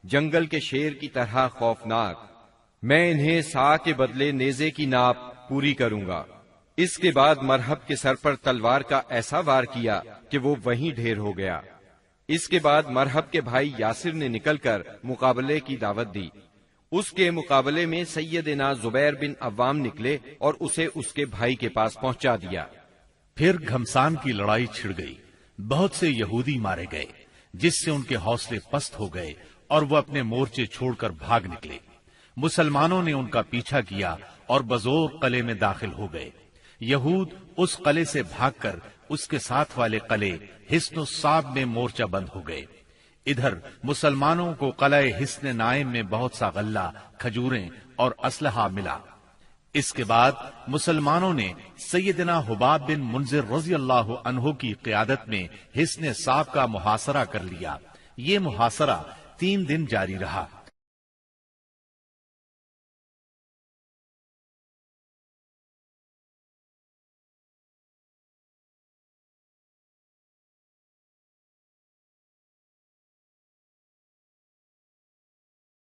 جنگل کے شیر کی طرح خوفناک، میں انہیں سا کے بدلے نیزے کی ناپ پوری کروں گا۔ اس کے بعد مرحب کے سر پر تلوار کا ایسا وار کیا کہ وہ وہیں ڈھیر ہو گیا۔ اس کے بعد مرحب کے بھائی یاسر نے نکل کر مقابلے کی دعوت دی۔ اس کے مقابلے میں سیدنا زبیر بن عوام نکلے اور اسے اس کے بھائی کے پاس پہنچا دیا۔ پھر گھمسان کی لڑائی چھڑ گئی، بہت سے یہودی مارے گئے، جس سے ان کے حوصلے پست ہو گئے اور وہ اپنے مورچے چھوڑ کر بھاگ نکلے۔ مسلمانوں نے ان کا پیچھا کیا اور بزور قلعے میں داخل ہو گئے۔ یہود اس قلعے سے بھاگ کر اس کے ساتھ والے قلعے حصن الصاب میں مورچہ بند ہو گئے۔ ادھر مسلمانوں کو قلعہ حصن نائم میں بہت سا غلہ، کھجوریں اور اسلحہ ملا۔ اس کے بعد مسلمانوں نے سیدنا حباب بن منذر رضی اللہ عنہ کی قیادت میں حصن صاب کا محاصرہ کر لیا۔ یہ محاصرہ 3 دن جاری رہا۔